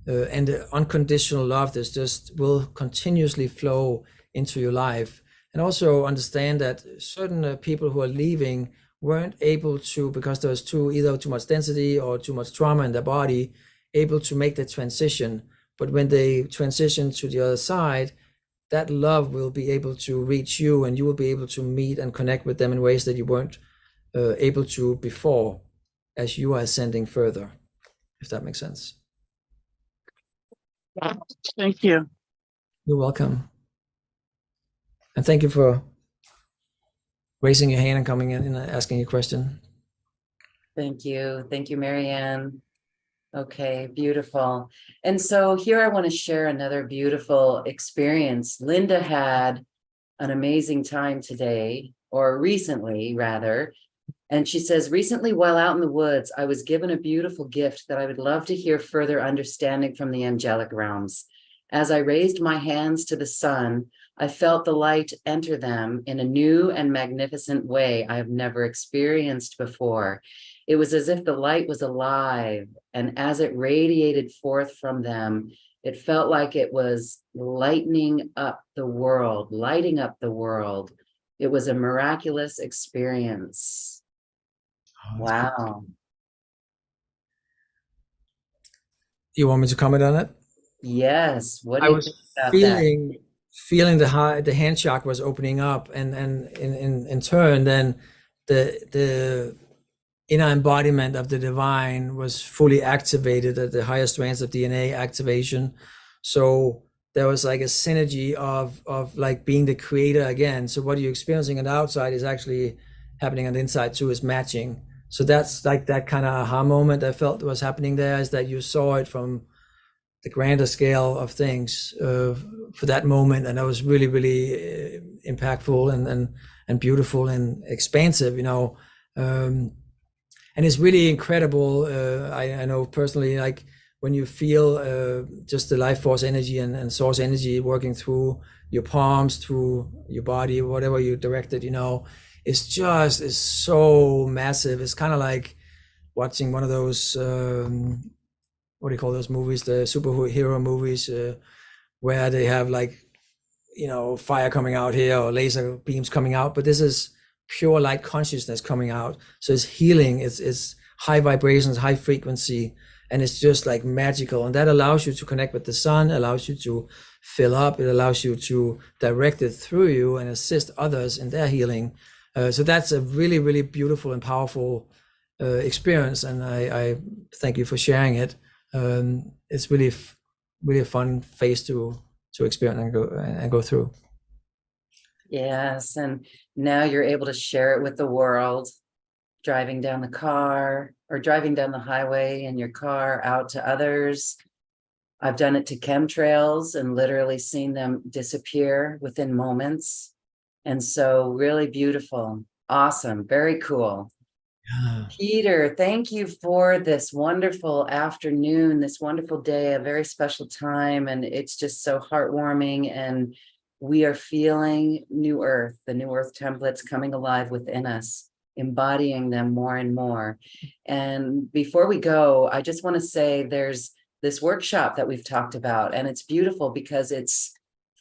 and the unconditional love that just will continuously flow into your life. And also understand that certain people who are leaving weren't able to, because there was either too much density or too much trauma in their body, able to make the transition. But when they transition to the other side, that love will be able to reach you, and you will be able to meet and connect with them in ways that you weren't able to before, as you are ascending further, if that makes sense. Thank you. You're welcome. And thank you for raising your hand and coming in and asking your question. Thank you. Thank you, Marianne. Okay, beautiful. And so here I want to share another beautiful experience. Linda had an amazing time today, or recently rather. And she says, recently while out in the woods, I was given a beautiful gift that I would love to hear further understanding from the angelic realms. As I raised my hands to the sun, I felt the light enter them in a new and magnificent way I have never experienced before. It was as if the light was alive, and as it radiated forth from them, it felt like it was lighting up the world. It was a miraculous experience. Wow. You want me to comment on it? Yes. What do I you was think about that? feeling the hand chakra was opening up, and in turn, then the inner embodiment of the divine was fully activated at the highest ranks of DNA activation. So there was like a synergy of like being the creator again. So what you're experiencing on the outside is actually happening on the inside too, is matching. So that's like that kind of aha moment I felt was happening there, is that you saw it from the grander scale of things for that moment, and that was really, really impactful and beautiful and expansive, you know. And it's really incredible. I know personally, like when you feel just the life force energy and source energy working through your palms, through your body, whatever you direct it, you know, it's so massive. It's kind of like watching one of those, what do you call those movies, the superhero movies, where they have like, you know, fire coming out here or laser beams coming out, but this is pure light consciousness coming out. So it's healing, it's high vibrations, high frequency, and it's just like magical. And that allows you to connect with the sun, allows you to fill up, it allows you to direct it through you and assist others in their healing. So that's a really, really beautiful and powerful experience. And I thank you for sharing it. It's really, really a fun phase to experience and go through. Yes, and now you're able to share it with the world, driving down the car or driving down the highway in your car out to others. I've done it to chemtrails and literally seen them disappear within moments. And so really beautiful, awesome, very cool. Yeah. Peter, thank you for this wonderful afternoon, this wonderful day, a very special time. And it's just so heartwarming. And we are feeling New Earth, the New Earth templates coming alive within us, embodying them more and more. And before we go, I just want to say there's this workshop that we've talked about, and it's beautiful because it's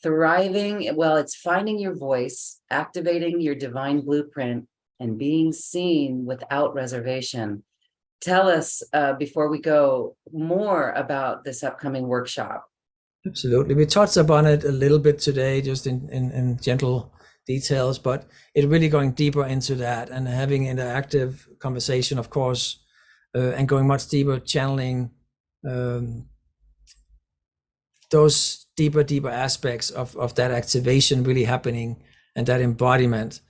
thriving. Well, it's finding your voice, activating your divine blueprint, and being seen without reservation. Tell us before we go more about this upcoming workshop. Absolutely. We touched upon it a little bit today, just in gentle details, but it's really going deeper into that and having interactive conversation, of course, and going much deeper, channeling those deeper aspects of that activation really happening and that embodiment.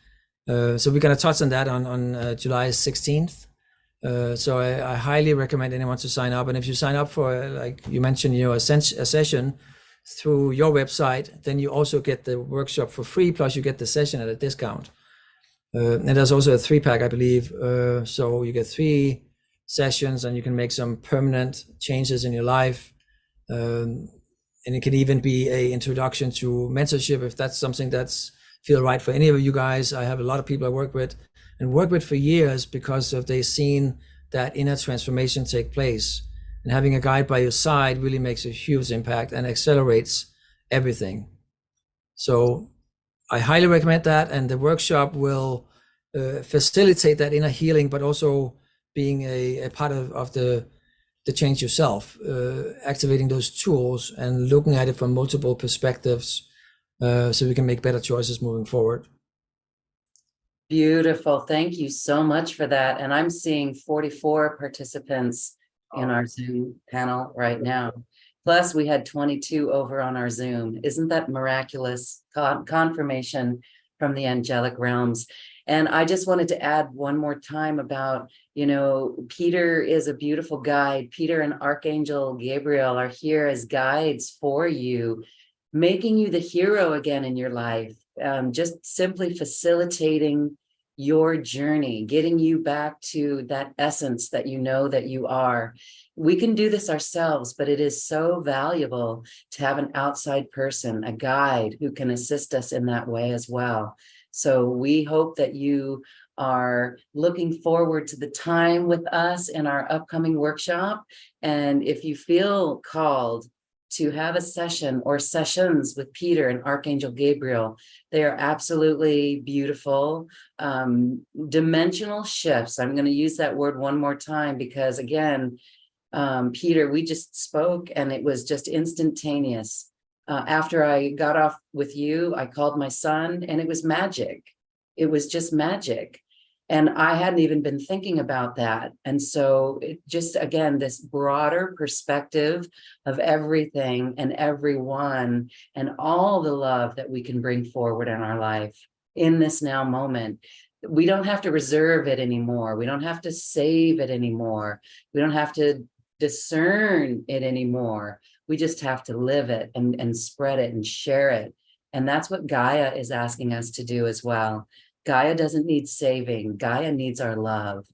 So we're going to touch on that on July 16th. So I highly recommend anyone to sign up. And if you sign up for, like you mentioned, you know, a session through your website, then you also get the workshop for free, plus you get the session at a discount. And there's also a 3-pack, I believe. So you get 3 sessions and you can make some permanent changes in your life. And it can even be an introduction to mentorship if that's something that's feel right for any of you guys. I have a lot of people I work with for years because they've seen that inner transformation take place, and having a guide by your side really makes a huge impact and accelerates everything. So I highly recommend that, and the workshop will facilitate that inner healing, but also being a part of the change yourself, activating those tools and looking at it from multiple perspectives, so we can make better choices moving forward. Beautiful. Thank you so much for that. And I'm seeing 44 participants in our Zoom panel right now. Plus, we had 22 over on our Zoom. Isn't that miraculous confirmation from the angelic realms? And I just wanted to add one more time about, you know, Peter is a beautiful guide. Peter and Archangel Gabriel are here as guides for you, making you the hero again in your life, just simply facilitating your journey, getting you back to that essence that you know that you are. We can do this ourselves, but it is so valuable to have an outside person, a guide who can assist us in that way as well. So we hope that you are looking forward to the time with us in our upcoming workshop. And if you feel called to have a session or sessions with Peter and Archangel Gabriel, they are absolutely beautiful. Dimensional shifts. I'm going to use that word one more time because, again, Peter, we just spoke and it was just instantaneous. After I got off with you, I called my son and it was magic. It was just magic. And I hadn't even been thinking about that. And so it just, again, this broader perspective of everything and everyone and all the love that we can bring forward in our life in this now moment. We don't have to reserve it anymore. We don't have to save it anymore. We don't have to discern it anymore. We just have to live it and spread it and share it. And that's what Gaia is asking us to do as well. Gaia doesn't need saving. Gaia needs our love.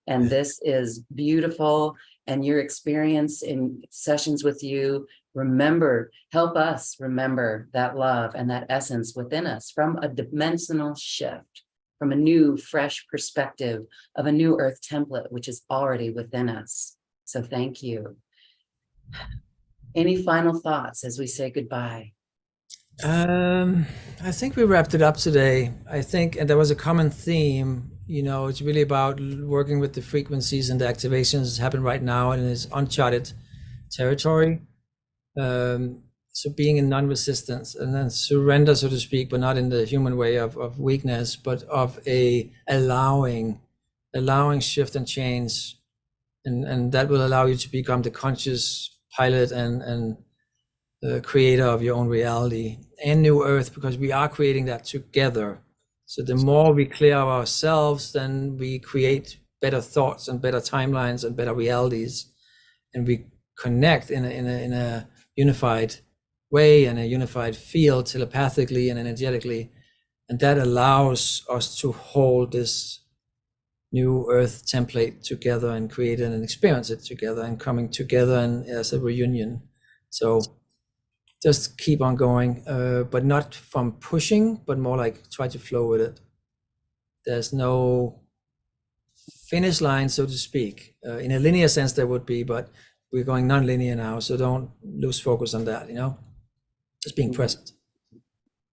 And this is beautiful. And your experience in sessions with you, help us remember that love and that essence within us from a dimensional shift, from a new, fresh perspective of a new earth template, which is already within us. So thank you. Any final thoughts as we say goodbye? I think we wrapped it up today. I think, and there was a common theme, it's really about working with the frequencies and the activations that happen right now, and it's uncharted territory. So being in non-resistance and then surrender, so to speak, but not in the human way of weakness, but of a allowing shift and change. And that will allow you to become the conscious pilot and the creator of your own reality and new earth, because we are creating that together. So the more we clear ourselves, then we create better thoughts and better timelines and better realities, and we connect in a unified way and a unified field, telepathically and energetically, and that allows us to hold this new earth template together and create it and experience it together and coming together and as a reunion. So just keep on going, but not from pushing, but more like try to flow with it. There's no finish line, so to speak. In a linear sense, there would be, but we're going non-linear now, so don't lose focus on that, just being present.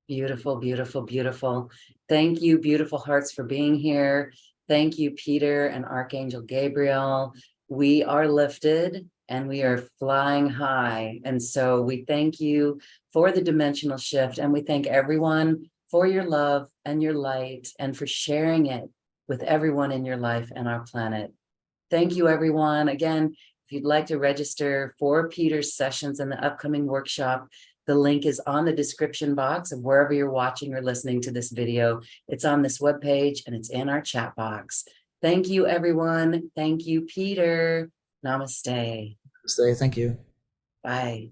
Beautiful, beautiful, beautiful. Thank you, beautiful hearts, for being here. Thank you, Peter and Archangel Gabriel. We are lifted and we are flying high. And so we thank you for the dimensional shift, and we thank everyone for your love and your light and for sharing it with everyone in your life and our planet. Thank you, everyone. Again, if you'd like to register for Peter's sessions and the upcoming workshop, the link is on the description box of wherever you're watching or listening to this video. It's on this webpage and it's in our chat box. Thank you, everyone. Thank you, Peter. Namaste. Namaste. Thank you. Bye.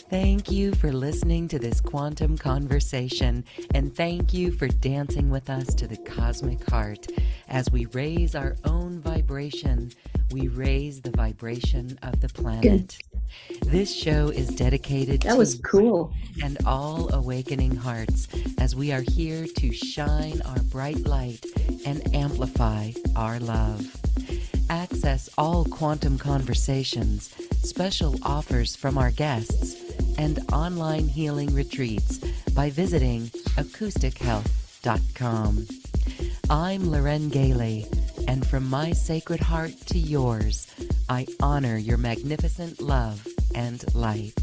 Thank you for listening to this quantum conversation, and thank you for dancing with us to the cosmic heart. As we raise our own vibration, we raise the vibration of the planet. This show is dedicated That was cool. and all awakening hearts, as we are here to shine our bright light and amplify our love. Access all quantum conversations, special offers from our guests, and online healing retreats by visiting acoustichealth.com. I'm Loren Gailey, and from my sacred heart to yours, I honor your magnificent love and light.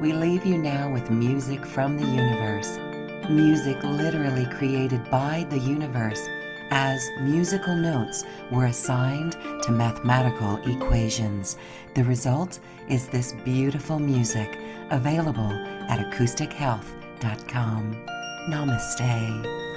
We leave you now with music from the universe. Music literally created by the universe, as musical notes were assigned to mathematical equations. The result is this beautiful music, available at acoustichealth.com. Namaste.